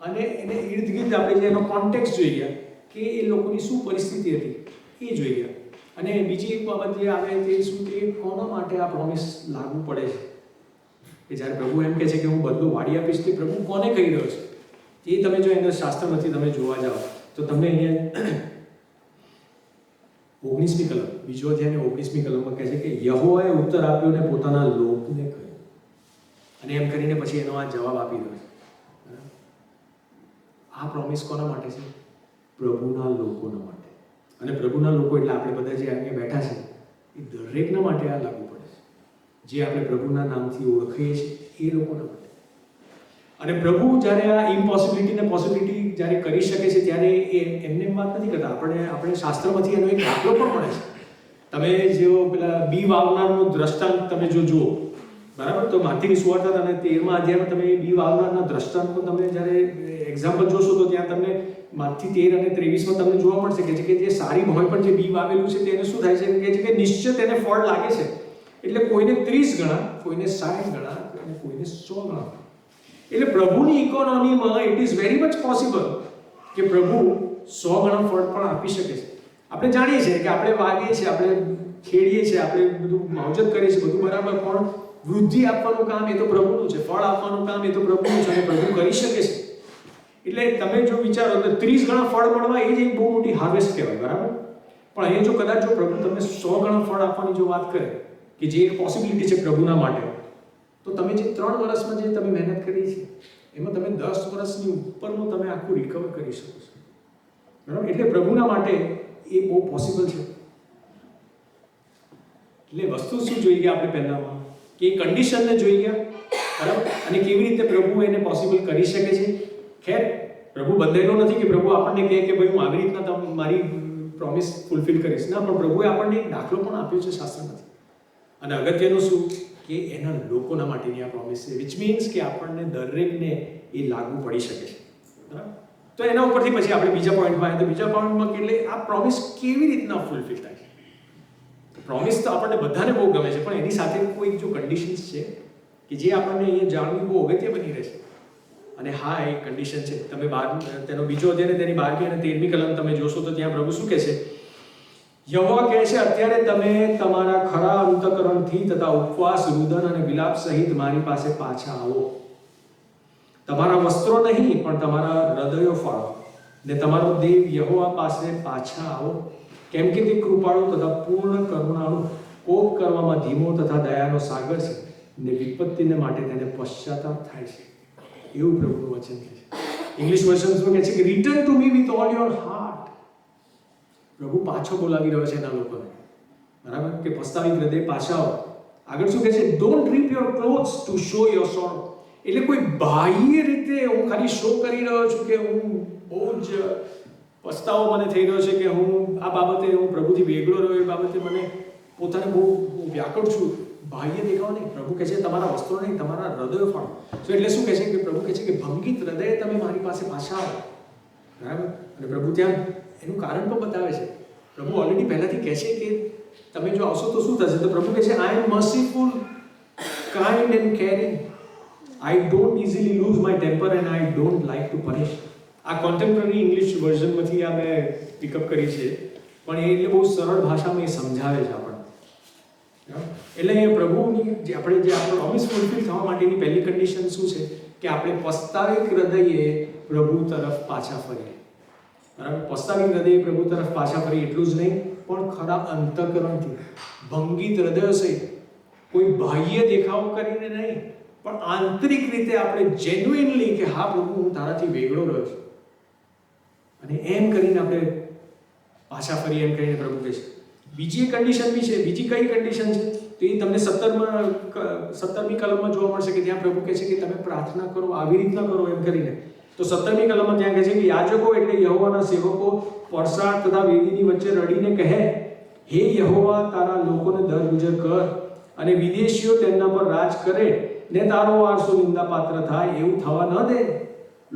અને એને ઇર્દ ગિર્દ આપણે જે એનો કોન્ટેક્સ્ટ જોઈ ગયા કે એ લોકોની શું પરિસ્થિતિ હતી એ જોઈ ગયા. અને બીજી એક બાબત જે આવે તે શું કે કોના માટે આ પ્રોમિસ લાગુ પડે છે કે જ્યારે પ્રભુ એમ કહે છે કે હું બદલો વાળી આપીશ તે પ્રભુ કોને કહી રહ્યો છે એ તમે જો એના શાસ્ત્રમાંથી તમે જોવા જાઓ તો તમને અહીંયા 19મી કલમ બીજો અધ્યાય 19મી કલમમાં કહે છે કે યહોવાએ ઉત્તર આપ્યો ને પોતાના લોકને કહ્યું, અને એમ કરીને પછી એનો આ જવાબ આપી દો. આ પ્રોમિસ કોના માટે છે? પ્રભુના લોકોના માટે. અને પ્રભુના લોકો એટલે આપણે બધા જે અહીંયા બેઠા છે એ દરેકના માટે આ લાગુ પડે છે. જે આપણે પ્રભુના નામથી ઓળખીએ છીએ એ લોકોના માટે. અને પ્રભુ જ્યારે આ ઇમ્પોસિબિલિટીને પોસિબિલિટી જ્યારે કરી શકે છે ત્યારે એ એમને વાત નથી કરતા. આપણે શાસ્ત્રમાંથી એનો એક દાખલો પણ મળે છે. તમે જો પેલા બી વાવનારનું દ્રષ્ટાંત તમે જો જુઓ, બરાબર, તો માથીની સુવાર્તા અને 13મા અધ્યાયમાં તમે બી વાવનારના દ્રષ્ટાંતનો તમે જ્યારે એક્ઝામ્પલ જોશો તો ત્યાં તમને માથી 13 અને 23માં તમને જોવા મળશે કે જે સારી હોય પણ જે બી વાવેલું છે તેને શું થાય છે કે નિશ્ચિત એને ફળ લાગે છે. એટલે કોઈને 30 ગણા, કોઈને 60 ગણા અને કોઈને 100 ગણા. એટલે પ્રભુની ઇકોનોમીમાં it is very much possible કે પ્રભુ 100 ગણા ફળ પણ આપી શકે છે. આપણે જાણીએ છીએ કે આપણે વાવીએ છીએ, આપણે ખેડીએ છીએ, આપણે બધું માવજત કરીએ છીએ, બધું બરાબર, પણ વૃદ્ધિ આપવાનું કામ એ તો પ્રભુનું છે, ફળ આપવાનું કામ એ તો પ્રભુનું છે અને પ્રભુ કરી શકે છે. એટલે તમે જો વિચારો તો 30 ગણા ફળ મળવા એ જ એક બહુ મોટી હાર્વેસ્ટ કહેવાય, બરાબર. પણ એ જો કદાચ જો પ્રભુ તમને 100 ગણા ફળ આપવાની જો વાત કરે કે જે એક પોસિબિલિટી છે પ્રભુના માટે, તો તમે જે 3 વર્ષમાં જે તમે મહેનત કરી છે એમાં તમે 10 વર્ષની ઉપરનું તમે આખું રિકવર કરી શકો છો, બરાબર. એટલે પ્રભુના માટે એ બહુ પોસિબલ છે. એટલે વસ્તુ શું જોઈ ગયા આપણે પહેલામાં કે એ કન્ડિશનને જોઈ ગયા, બરાબર, અને કેવી રીતે પ્રભુ એને પોસિબલ કરી શકે છે. ખેર પ્રભુ બંધાયેલો નથી કે પ્રભુ આપણને કહે કે ભાઈ હું આવી રીતના તમે મારી પ્રોમિસ ફૂલફિલ કરીશ. ના, પણ પ્રભુએ આપણને એક દાખલો પણ આપ્યો છે શાસ્ત્રમાંથી. અને અગત્યનું શું કે એના લોકોના માટેની આ પ્રોમિસ છે, વિચ મીન્સ કે આપણને દરેકને એ લાગુ પડી શકે છે, બરાબર. તો એના ઉપરથી પછી આપણે બીજા પોઈન્ટમાં આવ્યા. તો બીજા પોઈન્ટમાં કે આ પ્રોમિસ કેવી રીતના ફૂલફિલ થાય છે. પ્રોમિસ તો આપણને બધાને બહુ ગમે છે, પણ એની સાથે કોઈ જો કન્ડિશન્સ છે કે જે આપણને અહીંયા જાણવી બહુ અગત્ય બની રહે છે. અને હા, એ કન્ડિશન છે. તમે તેનો બીજો અધ્યાય તેની 12મી અને 13મી કલમ તમે જોશો તો ત્યાં પ્રભુ શું કહે છે? યહોવા કહે છે, અત્યારે તમે તમારા ખરા અંતઃકરણથી તથા ઉપવાસ, રુદન અને વિલાપ સહિત મારી પાસે પાછા આવો. તમારા વસ્ત્રો નહીં પણ તમારા હૃદયો ફાળો ને તમારો દેવ યહોવા પાસે પાછા આવો, કેમ કે તે કૃપાળુ તથા પૂર્ણ કરુણાળુ, કોપ કરવામાં ધીમો તથા દયાનો સાગર છે ને વિપત્તિને માટે તેને પશ્ચાતાપ થાય છે. એવું પ્રભુનું વચન કહે છે. ઇંગ્લિશ વર્ઝનમાં કહે છે કે return to me with all your heart. પ્રભુ પાછો બોલાવી રહ્યો છે એના લોકોને, બરાબર, કે પસ્તાવી હૃદય પાછા આવો. આગળ શું કહે છે? Don't rip your clothes to show your sorrow. એટલે કોઈ બાહ્ય રીતે હું ખાલી શો કરી રહ્યો છું કે હું બહુ જ પસ્તાવો મને થઈ રહ્યો છે કે હું આ બાબતે હું પ્રભુથી વેગળો રહ્યો, એ બાબતે મને પોતાને બહુ વ્યાકુળ છું, બાહ્ય દેખાવ નહીં. પ્રભુ કહે છે તમારા વસ્ત્રો નહીં, તમારા હૃદયો ફાળો. એટલે શું કહે છે કે પ્રભુ કહે છે કે ભંગિત હૃદયે તમે મારી પાસે પાછા આવો, બરાબર. અને પ્રભુ ત્યાં એનું કારણ પણ બતાવે છે. પ્રભુ ઓલરેડી પહેલાથી કહે છે કે તમે જો આવશો તો શું થશે? તો પ્રભુ કહે છે I am merciful, kind and caring. I don't easily lose my temper and I don't like to punish. આ કોન્ટેમ્પરરી ઇંગ્લિશ વર્ઝનમાંથી આ મેં પિકઅપ કરી છે, પણ એ એટલે બહુ સરળ ભાષામાં એ સમજાવે છે આપણને. એટલે એ પ્રભુની જે આપણો પ્રોમિસ ફૂલફિલ થવા માટેની પહેલી કન્ડિશન શું છે કે આપણે પસ્તાવિત હૃદયે પ્રભુ તરફ પાછા ફરીએ, બરાબર. પસ્તાવિત હૃદયે પ્રભુ તરફ પાછા ફરીએ એટલું જ નહીં, પણ ખરા અંતઃકરણથી, ભંગિત હૃદય સહિત, કોઈ બાહ્ય દેખાવો કરીને નહીં, પણ આંતરિક રીતે આપણે જેન્યુઇનલી કે હા પ્રભુ હું તારાથી વેગળો રહ્યો છું, અને એમ કરીને આપણે પાછા ફરીએ એમ કહીને પ્રભુ કહે છે બીજી એક કન્ડિશન બી છે. બીજી કઈ કન્ડિશન છે તો એ તમને 17મી કલમમાં જોવા મળશે કે ત્યાં પ્રભુ કહે છે કે તમે પ્રાર્થના કરો આવી રીતના કરો એમ કરીને. તો 17મી કલમમાં ત્યાં કહે છે કે યાજકો એટલે યહોવાના સેવકો પરસાળ તથા વેદીની વચ્ચે રડીને કહે, હે યહોવા, તારા લોકોને દરગુજર કર અને વિદેશીઓ તેમના પર રાજ કરે ને તારો વારસો નિંદાપાત્ર થાય એવું થવા ન દે.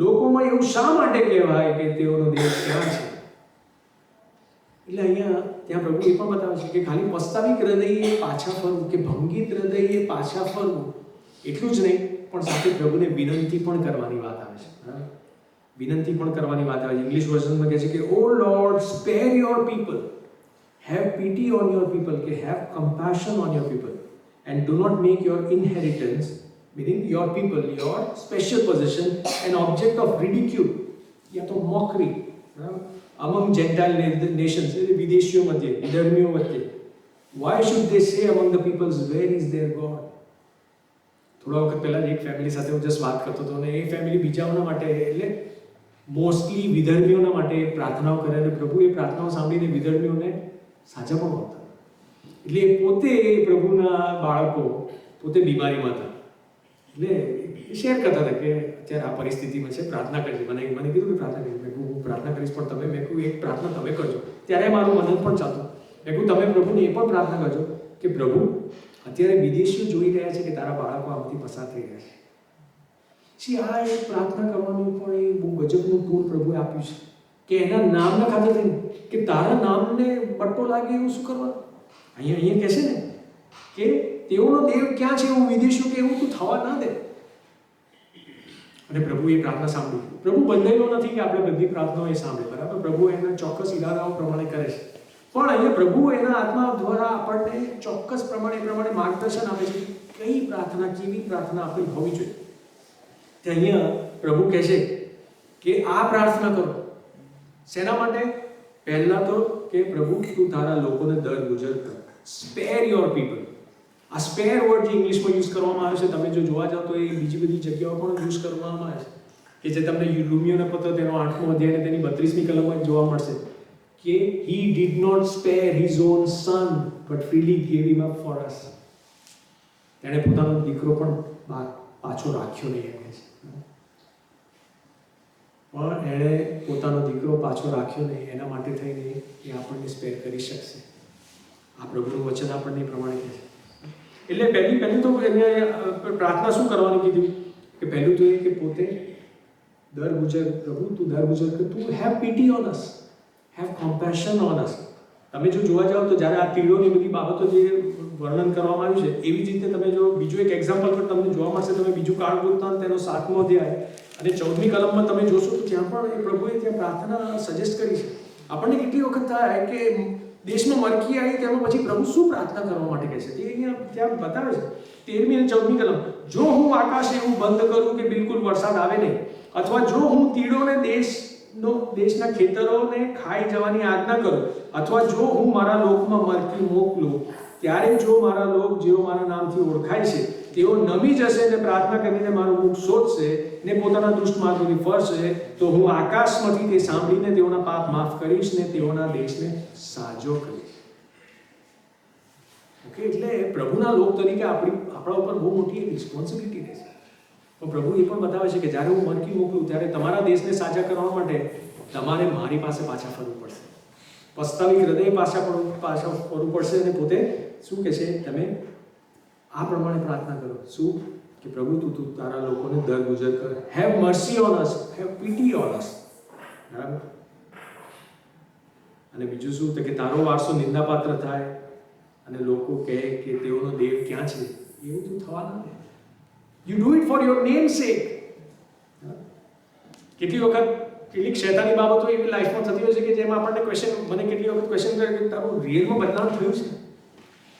લોકોમાં એવું શા માટે કહેવાય કે તેઓનો દેશ ક્યાં છે? એટલે અહીંયા ત્યાં પ્રભુ એ પણ બતાવે છે કે ખાલી પસ્તાવિક હૃદયે પાછા ફરવું કે ભંગિત હૃદયે પાછા ફરવું એટલું જ નહીં, પણ સાથે પ્રભુને વિનંતી પણ કરવાની વાત આવે છે. બરાબર, વિનંતી પણ કરવાની વાત આવે છે. ઇંગ્લિશ વર્ઝનમાં કહે છે કે O Lord, spare your people, have pity on your people, કે have compassion on your people, and do not make your inheritance, meaning your people, your special possession, an object of ridicule, या तो mockery, among Gentile nations, વિદેશીઓ મધ્યે, વિધર્મીઓ વચ્ચે. Why should they say among the peoples, where is their God? થોડા વખત પહેલા એક ફેમિલી સાથે હું જસ્ટ વાત કરતો હતો અને એ ફેમિલી બીજાઓના માટે એટલે મોસ્ટલી વિધર્મીઓના માટે પ્રાર્થનાઓ કરે અને પ્રભુ એ પ્રાર્થનાઓ સાંભળીને વિધર્મીઓને સાજા પણ હોતા. એટલે પોતે પ્રભુના બાળકો પોતે બીમારીમાં હતા. એટલે શેર કરતા હતા કે અત્યારે આ પરિસ્થિતિમાં છે, પ્રાર્થના કરજે. મને કીધું કે પ્રાર્થના કરી. મેં હું પ્રાર્થના કરીશ, પણ તમે મેં કહ્યું એક પ્રાર્થના તમે કરજો. ત્યારે મારું મદદ પણ ચાલતું. મેં કહ્યું તમે પ્રભુને એ પણ પ્રાર્થના કરજો કે પ્રભુ અત્યારે વિદેશીઓ જોઈ રહ્યા છે કે તારા બાળકો આમાંથી પસાર થઈ રહ્યા છે. આ એક પ્રાર્થના કરવાનું પણ એ બહુ ગજબનું ટૂલ પ્રભુએ આપ્યું છે કે એના નામના ખાતે થઈને કે તારા નામને પટ્ટો લાગે એવું શું કરવાનું. અહીંયા કહે છે ને કે તેઓનો દેવ ક્યાં છે એવું વિદેશીઓ કે એવું તું થવા ના દે. અને પ્રભુ એ પ્રાર્થના સાંભળી. પ્રભુ બંધાયેલો નથી કે આપણે બધી પ્રાર્થનાઓ એ સાંભળે. બરાબર, પ્રભુ એના ચોક્કસ ઈરાદાઓ પ્રમાણે કરે છે. પણ અહીંયા પ્રભુ એના આત્મા દ્વારા આપણને ચોક્કસ પ્રમાણે માર્ગદર્શન આપે છે કઈ પ્રાર્થના, કેવી પ્રાર્થના આપણી હોવી જોઈએ. તે અહીંયા પ્રભુ કહે છે કે આ પ્રાર્થના કરો. શેના માટે? પહેલા તો કે પ્રભુ તું તારા લોકોને દરગુજર કર. Spare your people. આ સ્પેર વર્ડ જે ઇંગ્લિશમાં યુઝ કરવામાં આવે છે, તમે જો જોવા જાઓ તો એ બીજી બધી જગ્યાઓ પણ યુઝ કરવામાં આવે છે કે જે તમને રોમિયોના પત્ર તેનો 8મો અધ્યાય અને તેની 32મી કલમમાં જોવા મળશે કે he did not spare his own son but freely gave him up for us. તેણે પોતાનો દીકરો પણ પાછો રાખ્યો નહીં એમ છે. પણ એણે પોતાનો દીકરો પાછો રાખ્યો નહીં એના માટે થઈને એ આપણને સ્પેર કરી શકશે. આ પ્રભુનું વચન આપણને પ્રમાણે કહે છે. એટલે પહેલું તો એને પ્રાર્થના શું કરવાનું કીધું કે પહેલું તો એ કે પોતે દરગુજર, પ્રભુ તું દરગુજર કર, તું have pity on us, have compassion on us. તમે જો જોવા જાઓ તો જ્યારે આ તીડોની બધી બાબતો જે વર્ણન કરવામાં આવ્યું છે એવી જ રીતે તમે જો બીજું એક એક્ઝામ્પલ પણ તમને જોવા મળશે. તમે બીજું કાળ વૃત્તાંત તેનો 7મો અધ્યાય અને 14મી કલમમાં તમે જોશો તો ત્યાં પણ એ પ્રભુએ ત્યાં પ્રાર્થના સજેસ્ટ કરી છે. આપણને કેટલી વખત થાય કે દેશમાં મરકી આવી તેમાં પછી પ્રભુ શું પ્રાર્થના કરવા માટે કહે છે તે અહીંયા ત્યાં બતાવે છે. 13મી અને 14મી કલમ, જો હું આકાશ એવું બંધ કરું કે બિલકુલ વરસાદ આવે નહીં, અથવા જો હું તીડોને દેશના ખેતરોને ખાઈ જવાની આજ્ઞા કરું, અથવા જો હું મારા લોકમાં મરકી મોકલું, ત્યારે જો મારા લોક જેઓ મારા નામથી ઓળખાય છે તેઓ નમી જશે ને પ્રાર્થના કરીને મારું મુખ શોધશે ને પોતાના દુષ્ટ માર્ગોથી ફરશે, તો હું આકાશમાંથી તે સાંભળીને તેઓના પાપ માફ કરીશ ને તેઓના દેશને સાજો કરીશ. ઓકે, એટલે પ્રભુના લોક તરીકે આપણા ઉપર બહુ મોટી રિસ્પોન્સિબિલિટી રહેશે. તો પ્રભુ એ પણ બતાવે છે કે જ્યારે હું મરકી મોકલું ત્યારે તમારા દેશને સાજા કરવા માટે તમારે મારી પાસે પાછા ફરવું પડશે. પસ્તાવી હૃદય પાછા ફરવું પડશે અને પોતે શું કહે છે, તમે આ પ્રમાણે પ્રાર્થના કરો. શું કે પ્રભુ તું તારા લોકોને દરગુજર કર. Have mercy on us, have pity on us. બરાબર. અને બીજું શું કે તારો વારસો નિંદાપાત્ર થાય અને લોકો કહે કે તેઓનો દેવ ક્યાં છે, એવું તું થવા ના દે. You do it for your name's sake. કેટલી વખત કેટલીક શૈતાની બાબતો એવી લાઈફમાં થતી હોય છે કે જેમાં આપણને મને કેટલી વખત ક્વેશ્ચન કરે કે તારું રિયલમાં બદનામ થયું છે.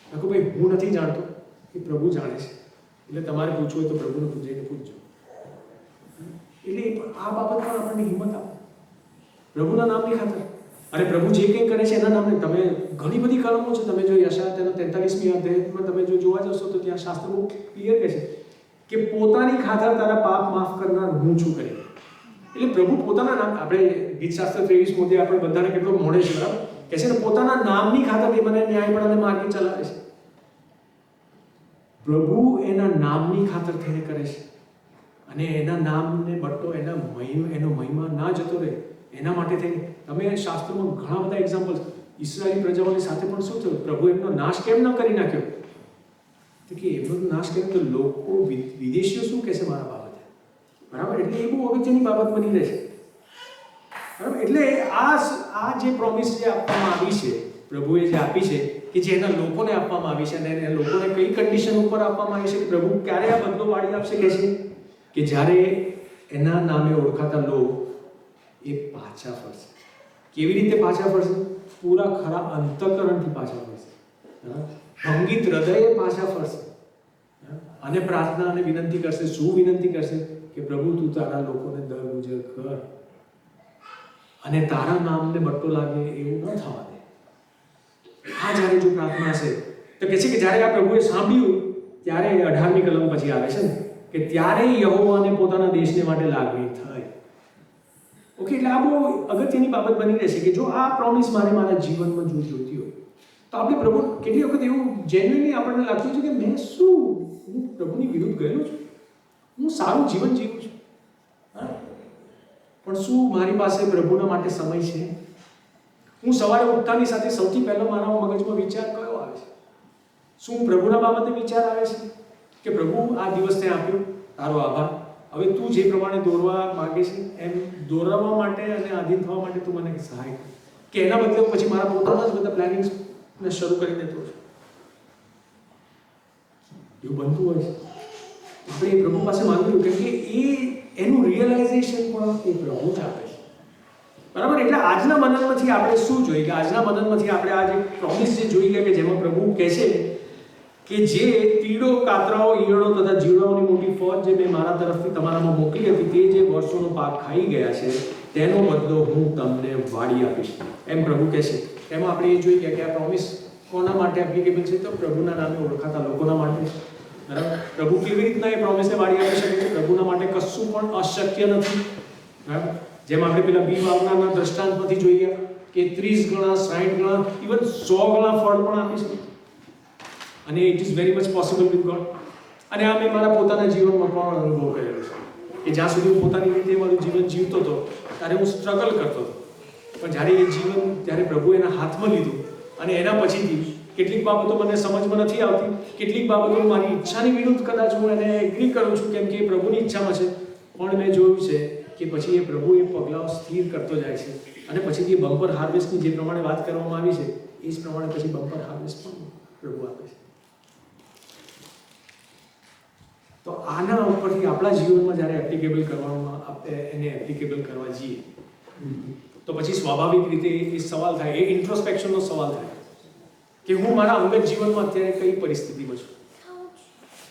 મેં કહું ભાઈ હું નથી જાણતો, એ પ્રભુ જાણે છે. એટલે તમારે પૂછવું હોય તો પ્રભુને પૂછીને પૂછજો. એટલે આ બાબત પણ આપણને હિંમત આપે પ્રભુના નામની ખાતર. અને પ્રભુ જે કંઈ કરે છે એના નામને તમે ઘણી બધી કલમો છે. તમે જો યશાયા તેનો 43મી અધ્યાયમાં તમે જો જોવા જશો તો ત્યાં શાસ્ત્ર બહુ ક્લિયર કહે છે કે પોતાની ખાતર તારા પાપ માફ કરનાર હું છું કરી. એટલે પ્રભુ પોતાના નામ, આપણે ગીતશાસ્ત્ર 23 મોદે આપણે બધાને કેટલો મળે છે બરાબર કહે છે ને પોતાના નામની ખાતર એ મને ન્યાયપણાને માર્ગે ચલાવે છે. પ્રભુ એના નામની ખાતર થઈને કરે છે અને એના નામને બટ્ટો એનો મહિમા ના જતો રહે એના માટે થઈને. તમે શાસ્ત્રોમાં ઘણા બધા એક્ઝામ્પલ, ઇસરાયેલી પ્રજાઓની સાથે પણ શું થયું? પ્રભુ એમનો નાશ કેમ ન કરી નાખ્યો? તો કે એમનો નાશ કેમ? તો લોકો વિદેશીઓ શું કહેશે મારા બાબતે, બરાબર? એટલે એ બહુ અગત્યની બાબત બની રહેશે, બરાબર? એટલે આ જે પ્રોમિસ જે આપવામાં આવી છે, પ્રભુએ જે આપી છે, કે જે એના લોકોને આપવામાં આવી છે, અને એના લોકોને કઈ કન્ડિશન ઉપર આપવામાં આવી છે કે પ્રભુ ક્યારે આ બદલો વાળી આપશે? કે છે કે જ્યારે એના નામે ઓળખાતા લોકો એ પાછા ફરશે. કેવી રીતે પાછા ફરશે? પૂરા ખરા અંતઃકરણથી પાછા ફરશે, ભંગિત હૃદયે પાછા ફરશે અને પ્રાર્થના અને વિનંતી કરશે. શું વિનંતી કરશે? કે પ્રભુ તું તારા લોકોને દર ગુજર કર અને તારા નામને બટ્ટો લાગે એવું ન થવા દે. આ જ્યારે જો પ્રાર્થના હશે તો કહે છે કે જ્યારે આ પ્રભુએ સાંભળ્યું ત્યારે 18મી કલમ પછી આવે છે ને કે ત્યારે યહોવાને પોતાના દેશને માટે લાગણી થઈ. ઓકે, એટલે આ બહુ અગત્યની બાબત બની રહેશે કે જો આ પ્રોમિસ મારા જીવનમાં જો જોઈતી હોય તો આપણે પ્રભુ કેટલી વખત એવું જેન્યુઅલી આપણને લાગતું છે કે હું પ્રભુની વિરુદ્ધ ગયેલો છું, હું સારું જીવન જીવું છું, પણ શું મારી પાસે પ્રભુના માટે સમય છે? હું સવારે ઉઠતાની સાથે સૌથી પહેલો મારા મગજમાં વિચાર કયો આવે છે? શું પ્રભુના બાબતે વિચાર આવે છે કે પ્રભુ આ દિવસ તે આપ્યો, તારો આભાર, હવે તું જે પ્રમાણે દોરવા માંગે છે એમ દોરવા માટે અને આધીન થવા માટે તું મને સહાય કર, કે એના બદલે પછી મારા પોતાના જ બધા પ્લાનિંગ્સ ને શરૂ કરી દેતો છું? એવું બનતું હોય છે. આપણે એ પ્રભુ પાસે માંગ્યું કેમ કે એનું રિયલાઇઝેશન પણ એ પ્રભુ જ આપે છે, બરાબર? એટલે આજના મનનમાંથી આપણે શું જોઈએ? કે આજના મનનમાંથી આપણે આ જે પ્રોમિસ જે જોઈ ગયા કે જેમાં પ્રભુ કહે છે કે જે તીડો, કાતરાઓ, ઈયળો તથા જીવડાઓની મોટી ફોજ જે મેં મારા તરફથી તમારામાં મોકલી હતી તે જે વર્ષોનો પાક ખાઈ ગયા છે તેનો બદલો હું તમને વાળી આપીશ, એમ પ્રભુ કહે છે. એમાં આપણે એ જોઈ ગયા કે આ પ્રોમિસ કોના માટે એપ્લિકેબલ છે? તો પ્રભુના નામે ઓળખાતા લોકોના માટે, બરાબર? પ્રભુ કેવી રીતના એ પ્રોમિસને વાળી આપી શકે છે? પ્રભુના માટે કશું પણ અશક્ય નથી, બરાબર? જેમ આપણે પેલા બી વાવનારના દ્રષ્ટાંતમાંથી જોઈએ કે 30 ગણા, 60 ગણા, ઇવન 100 ગણા ફળ પણ આપી શકે, અને it is very much possible with God. અને આ મેં મારા પોતાના જીવનમાં પણ અનુભવ કરેલો છે કે જ્યાં સુધી હું પોતાની રીતે મારું જીવન જીવતો હતો ત્યારે હું સ્ટ્રગલ કરતો હતો, પણ જ્યારે એ જીવન, જ્યારે પ્રભુ એના હાથમાં લીધું અને એના પછીથી કેટલીક બાબતો મને સમજમાં નથી આવતી, કેટલીક બાબતો મારી ઈચ્છાની વિરુદ્ધ કદાચ હું એને એગ્રી કરું છું કેમ કે એ પ્રભુની ઈચ્છામાં છે, પણ મેં જોયું છે કે પછી એ પ્રભુ એ પગલાઓ સ્થિર કરતો જાય છે અને પછીથી બમ્પર હાર્વેસ્ટની જે પ્રમાણે વાત કરવામાં આવી છે એ જ પ્રમાણે પછી બમ્પર હાર્વેસ્ટ પણ પ્રભુ આપે છે. તો આના ઉપરથી આપણા જીવનમાં જ્યારે એપ્લિકેબલ કરવામાં આપણે એને એપ્લિકેબલ કરવા જઈએ તો પછી સ્વાભાવિક રીતે એ સવાલ થાય, એ ઇન્ટ્રોસ્પેક્શનનો સવાલ થાય કે હું મારા અંગત જીવનમાં અત્યારે કઈ પરિસ્થિતિમાં છું?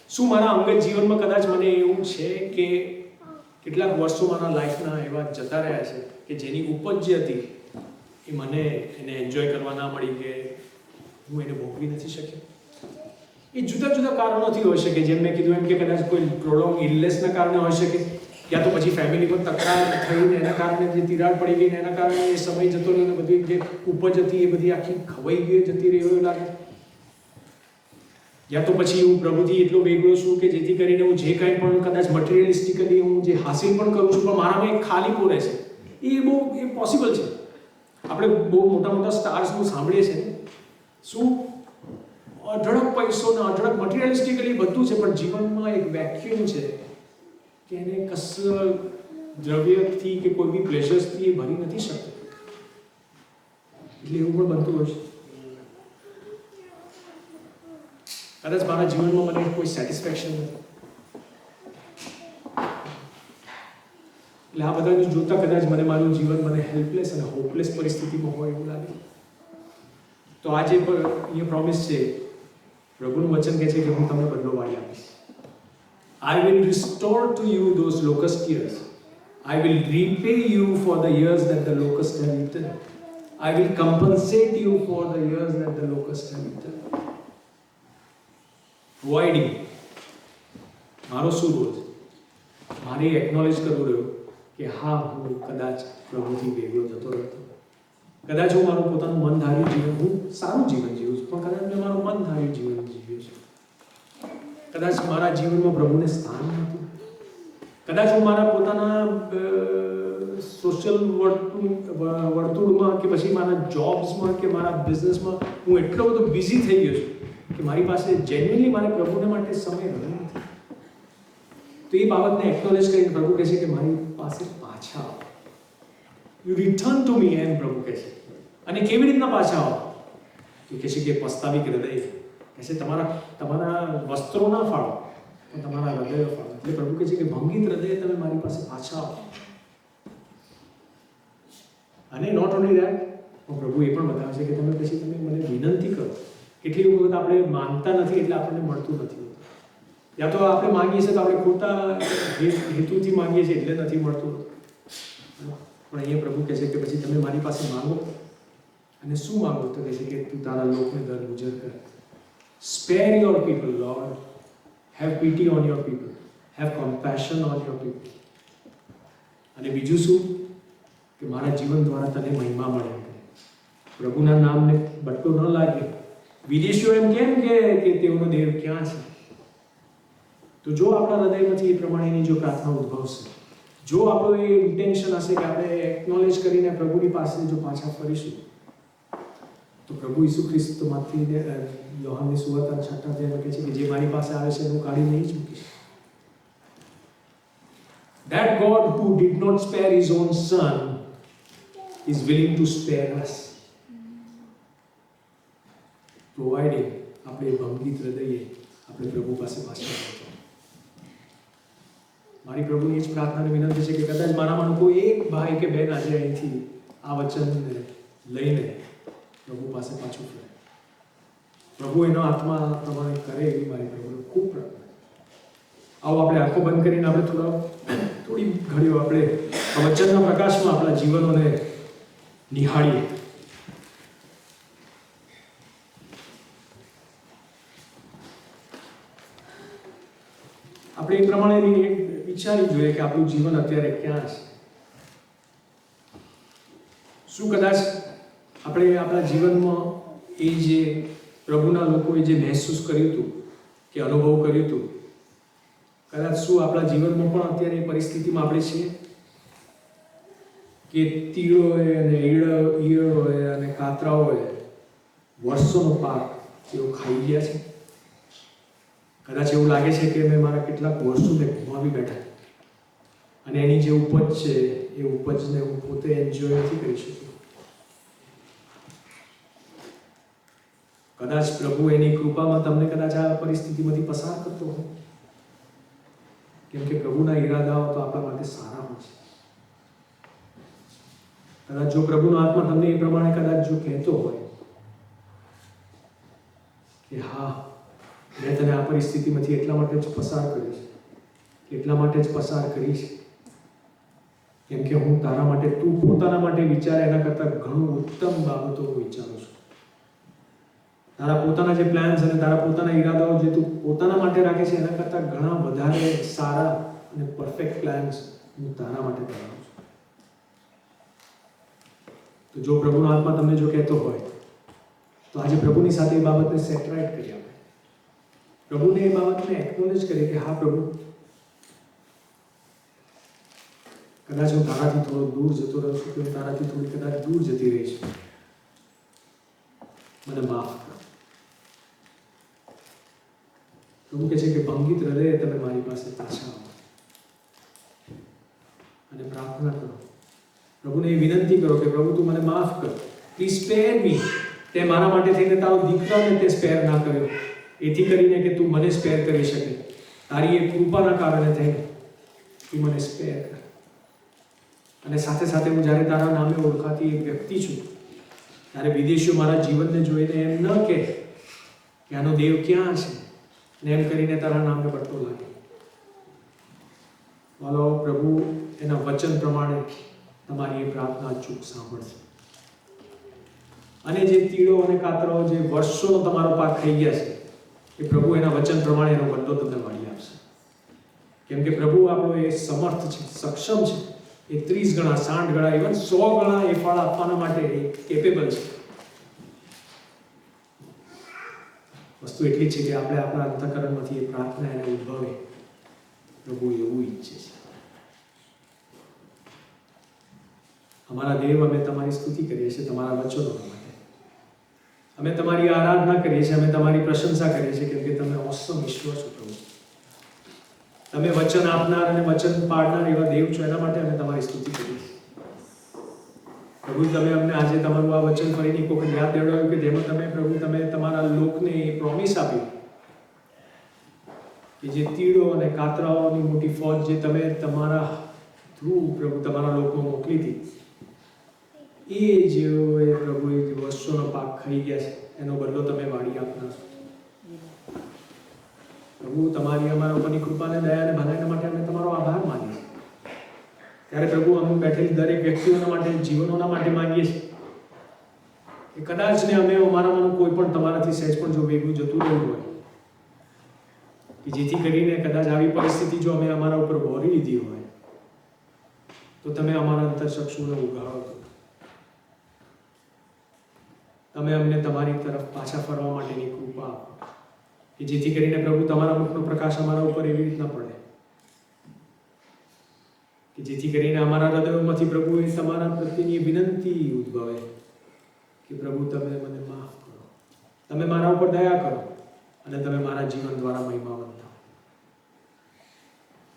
શું મારા અંગત જીવનમાં કદાચ મને એવું છે કે કેટલાક વર્ષો મારા લાઈફના એવા જતા રહ્યા છે કે જેની ઉપજ જે હતી એ મને એને એન્જોય કરવા ના મળી, કે હું એને ભોગવી નથી શક્યો? એ જુદા જુદા કારણોથી હોઈ શકે, જેમ મેં કીધું એમ કે કદાચ કોઈ પ્રોલોંગ ઇલનેસના કારણે હોઈ શકે, યા તો પછી ફેમિલીમાં તકરાર થઈને એના કારણે જે તિરાડ પડી ગઈ ને એના કારણે એ સમય જતો રહ્યો ને બધી જે ઉપજ હતી એ બધી આખી ખવાઈ ગઈ જતી રહી એવું લાગે, યા તો પછી હું પ્રભુથી એટલો વેગળો છું કે જેથી કરીને હું જે કાંઈ પણ કદાચ મટીરિયલિસ્ટિકલી હું જે હાસિલ પણ કરું છું પણ મારામાં એક ખાલી પૂરે છે. એ પોસિબલ છે. આપણે બહુ મોટા મોટા સ્ટાર્સનું સાંભળીએ છીએ, શું અઢળક પૈસો ને અઢળક મટીરિયલિસ્ટિકલી બધું છે પણ જીવનમાં એક વેક્યુમ છે કે એને કશું દ્રવ્યથી કે કોઈ બી પ્લેઝર્સથી એ ભરી નથી શકતો. એટલે એવું પણ બનતું હોય છે. કદાચ મારા જીવનમાં મને કોઈ સેટિસ્ફેક્શન નથી, એટલે આ બધાને જોતા કદાચ મને મારું જીવન મને હેલ્પલેસ અને હોપલેસ પરિસ્થિતિમાં હોય એવું લાગે. તો આ જે એ પ્રોમિસ છે, પ્રભુનું વચન કહે છે કે હું તમને બદલો વાળી આપીશ. I will restore to you those locust years. I will repay you for the years that the locust have eaten. I will compensate you for the years that the locust have eaten. Providing. મારો શું રોલ છે? મારે એકનોલેજ કરવું રહ્યું કે હા હું કદાચ પ્રભુથી વેગળો જતો રહેતો, કદાચ હું મારું પોતાનું મન ધાર્યું જીવન, હું સારું જીવન જીવું છું, પણ કદાચ મેં મારું મન ધાર્યું જીવન જીવ્યું છે. કદાચ મારા જીવનમાં પ્રભુને સ્થાન નથી. કદાચ હું મારા પોતાના સોશિયલ વર્તુળમાં કે પછી મારા જોબ્સમાં કે મારા બિઝનેસમાં હું એટલો બધો બિઝી થઈ ગયો છું કે મારી પાસે જેન્યુઅલી મારે પ્રભુને માટે સમય રહ્યો નથી. તો એ બાબતને એક્નોલેજ કરીને પ્રભુ કહે છે કે મારી પાસે પાછા આવો. યુ રિટર્ન ટુ મી, એમ પ્રભુ કહે છે. અને કેવી રીતના પાછા આવો? તો કહે છે કે પસ્તાવી હૃદય, કહે છે તમારા વસ્ત્રો ના ફાળો, પણ તમારા હૃદય ફાળો. એટલે પ્રભુ કહે છે કે ભંગિત હૃદય તમે મારી પાસે પાછા આવો. અને નોટ ઓનલી દેટ, પ્રભુ એ પણ બતાવે છે કે તમે પછી તમે મને વિનંતી કરો. કેટલી વખત આપણે માંગતા નથી એટલે આપણને મળતું નથી. યા તો આપણે માંગીએ છીએ તો આપણે ખોટા હેતુથી માંગીએ છીએ એટલે નથી મળતું. પણ અહીંયા પ્રભુ કહે છે કે પછી તમે મારી પાસે માંગો. અને શું માંગો? તો કહે છે કે તું તારા લોકને દર ગુજર કર. Spare your people Lord, have pity on your people, have compassion on your people. અને બીજું શું? કે મારા જીવન દ્વારા તને મહિમા મળે. પ્રભુના નામને બટ્ટો ન લાગે. વિદેશીઓ એમ કેમ કે તેઓનો દેવ ક્યાં છે? તો જો આપણા હૃદયમાંથી એ પ્રમાણેની જો પ્રાર્થના ઉદ્ભવશે, જો આપણો એ ઇન્ટેન્શન હશે કે આપણે એકનોલેજ કરીને પ્રભુની પાસે જો પાછા ફરીશું, તો પ્રભુ ઈસુ ખ્રિસ્તમાંથી યોહાનની સુવાર્તા 6 અધ્યાયમાં કહે છે કે જે મારી પાસે આવે છે હું કાઢી નહીં જ મૂકીશ. That God who did not spare his own son is willing to spare us, providing આપણે ભંગિત હૃદયે આપણે પ્રભુ પાસે પાછા આવજો. મારી પ્રભુની એ જ પ્રાર્થનાને વિનંતી છે કે કદાચ મારામાંનો કોઈ એક ભાઈ કે બહેન આજે અહીંથી આ વચનને લઈને પ્રભુ પાસે પાછું ફરે. પ્રભુ એનો આત્મા પ્રમાણે કરે એવી મારી પ્રભુને ખૂબ પ્રાર્થના. આવો આપણે આંખો બંધ કરીને આપણે થોડી ઘડીઓ આપણે આ વચનના પ્રકાશમાં આપણા જીવનોને નિહાળીએ. આપણે એ પ્રમાણે વિચારવું જોઈએ કે આપણું જીવન અત્યારે ક્યાં છે. શું કદાચ આપણે આપણા જીવનમાં એ જે પ્રભુના લોકોએ જે મહેસૂસ કર્યું હતું કે અનુભવ કર્યું હતું, કદાચ શું આપણા જીવનમાં પણ અત્યારે એ પરિસ્થિતિમાં આપણે છીએ કે તીળોએ અને ઈયળોએ અને કાતરાઓએ વર્ષોનો પાક તેઓ ખાઈ ગયા છે. કદાચ એવું લાગે છે કે મેં મારા કેટલાક વર્ષોને ગુમાવી બેઠા અને એની જે ઉપજ છે એ ઉપજને હું પોતે એન્જોય નથી કરી શકતો. કદાચ પ્રભુ એની કૃપામાં તમને કદાચ આ પરિસ્થિતિમાંથી પસાર કરતો હોય, કેમ કે પ્રભુના ઈરાદાઓ તો આપણા માટે સારા હોય છે. કદાચ જો પ્રભુનો આત્મા તમને એ પ્રમાણે કદાચ જો કહેતો હોય કે હા, મેં તને આ પરિસ્થિતિમાંથી એટલા માટે જ પસાર કરીશ, એટલા માટે જ પસાર કરીશ કેમ કે હું તારા માટે, તું પોતાના માટે વિચારે એના કરતાં ઘણું ઉત્તમ બાબતો વિચારું છું. તારા પોતાના જે પ્લાન્સ અને તારા પોતાના ઈરાદાઓ જે તું પોતાના માટે રાખે છે એના કરતાં ઘણા વધારે સારા અને પરફેક્ટ પ્લાન્સ હું તારા માટે બનાવું છું. તો જો પ્રભુનો આત્મા તમને જો કહેતો હોય તો આજે પ્રભુની સાથે એ બાબતને સેટરાઇટ કરી આપણે. પ્રભુને એ બાબતને એક્નોલેજ કરીએ કે હા પ્રભુ, કદાચ હું તારાથી થોડો દૂર જતો રહ્યો છું, કે તારાથી થોડી કદાચ દૂર જતી રહી છું, મને માફ કર. પ્રભુ કહે છે કે ભંગિત હૃદયે તમે મારી પાસે પાછા આવો અને પ્રાર્થના કરો. પ્રભુને એ વિનંતી કરો કે પ્રભુ તું મને માફ કર, પ્લીઝ સ્પેર મી. તે મારા માટે થઈને તારો દીકરાને તે સ્પેર ના કર્યો, એથી કરીને કે તું મને સ્પેર કરી શકે. તારી એ કૃપાના કારણે થઈને તું મને સ્પેર કર. અને સાથે સાથે હું જ્યારે તારા નામે ઓળખાતી એક વ્યક્તિ છું, ત્યારે વિદેશીઓ મારા જીવનને જોઈને એમ ન કહે કે આનો દેવ ક્યાં છે, ને એમ કરીને તારા નામને બટ્ટો લાગે. વાલો પ્રભુ એના વચન પ્રમાણે તમારી એ પ્રાર્થના અચૂક સાંભળશે. અને જે તીડો અને કાતરાઓ જે વર્ષોનો તમારો પાક થઈ ગયા છે, એ પ્રભુ એના વચન પ્રમાણે એનો બદલો તમને મળી આપશે. કેમ કે પ્રભુ આપણો એ સમર્થ છે, સક્ષમ છે એ 30 ગણા, 60 ગણા, ઇવન 100 ગણા એ ફળ આપવાના માટે એ કેપેબલ છે. વસ્તુ એટલી જ છે કે આપણે આપણા અંતઃકરણમાંથી એ પ્રાર્થના એને ઉદ્ભવે. પ્રભુ એવું ઈચ્છે છે. અમારા દેવ, અમે તમારી સ્તુતિ કરીએ છીએ તમારા વચનો માટે. અમે તમારી આરાધના કરીએ છીએ, અમે તમારી પ્રશંસા કરીએ છીએ, કેમ કે તમે ઓસમ ઈશ્વર છો પ્રભુ. તમે વચન આપનાર અને વચન પાડનાર એવા દેવ છો, એના માટે અમે તમારી સ્તુતિ કરીએ છીએ. પ્રભુ, તમે અમને આજે તમારું આ વચન ફરીને એક વખત યાદ દેવડાવ્યું કે જેમાં તમે પ્રભુ તમે તમારા લોકને એ પ્રોમિસ આપી કે જે તીડો અને કાતરાઓની મોટી ફોજ જે તમે તમારા થ્રુ પ્રભુ તમારા લોકમાં મોકલી હતી, એ જેઓએ પ્રભુ એ વર્ષોનો પાક ખાઈ ગયા છે, એનો બદલો તમે વાળી આપનાર છો. પ્રભુ, તમારી અમારા ઉપરની કૃપાને, દયા અને ભલાઈના માટે અમે તમારો આભાર માનીએ છીએ. ત્યારે પ્રભુ, અમે બેઠેલી દરેક વ્યક્તિઓના માટે, જીવનોના માટે માંગીએ છીએ કે કદાચ ને અમે અમારામાંનું કોઈ પણ તમારાથી સહેજ પણ જો વેગળું જતું રહ્યું હોય, કે જેથી કરીને કદાચ આવી પરિસ્થિતિ જો અમે અમારા ઉપર વહોરી લીધી હોય, તો તમે અમારા અંતરચક્ષુને ઉઘાડો. તમે અમને તમારી તરફ પાછા ફરવા માટેની કૃપા આપો, કે જેથી કરીને પ્રભુ તમારા મુખનો પ્રકાશ અમારા ઉપર એવી રીતના પડે કે જેથી કરીને અમારા હૃદયોમાંથી પ્રભુ એ તમારા પ્રત્યેની વિનંતી ઉદ્ભવે કે પ્રભુ તમે મને માફ કરો, તમે મારા ઉપર દયા કરો અને તમે મારા જીવન દ્વારા મહિમાવંત થાઓ.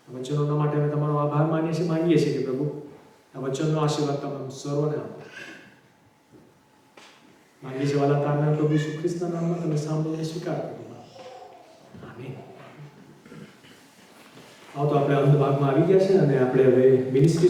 વચનોના માટે અમે તમારો આભાર માંગીએ છીએ કે પ્રભુ આ વચનનો આશીર્વાદ તમે સર્વને આપો. માંગીએ છીએ વાલા તારના પ્રભુ ઈસુ ખ્રિસ્તના નામમાં તમે સાંભળીને સ્વીકાર કરો. આમીન. આવો તો આપણે અંત ભાગમાં આવી ગયા છે અને આપણે હવે મિનિસ્ટ્રી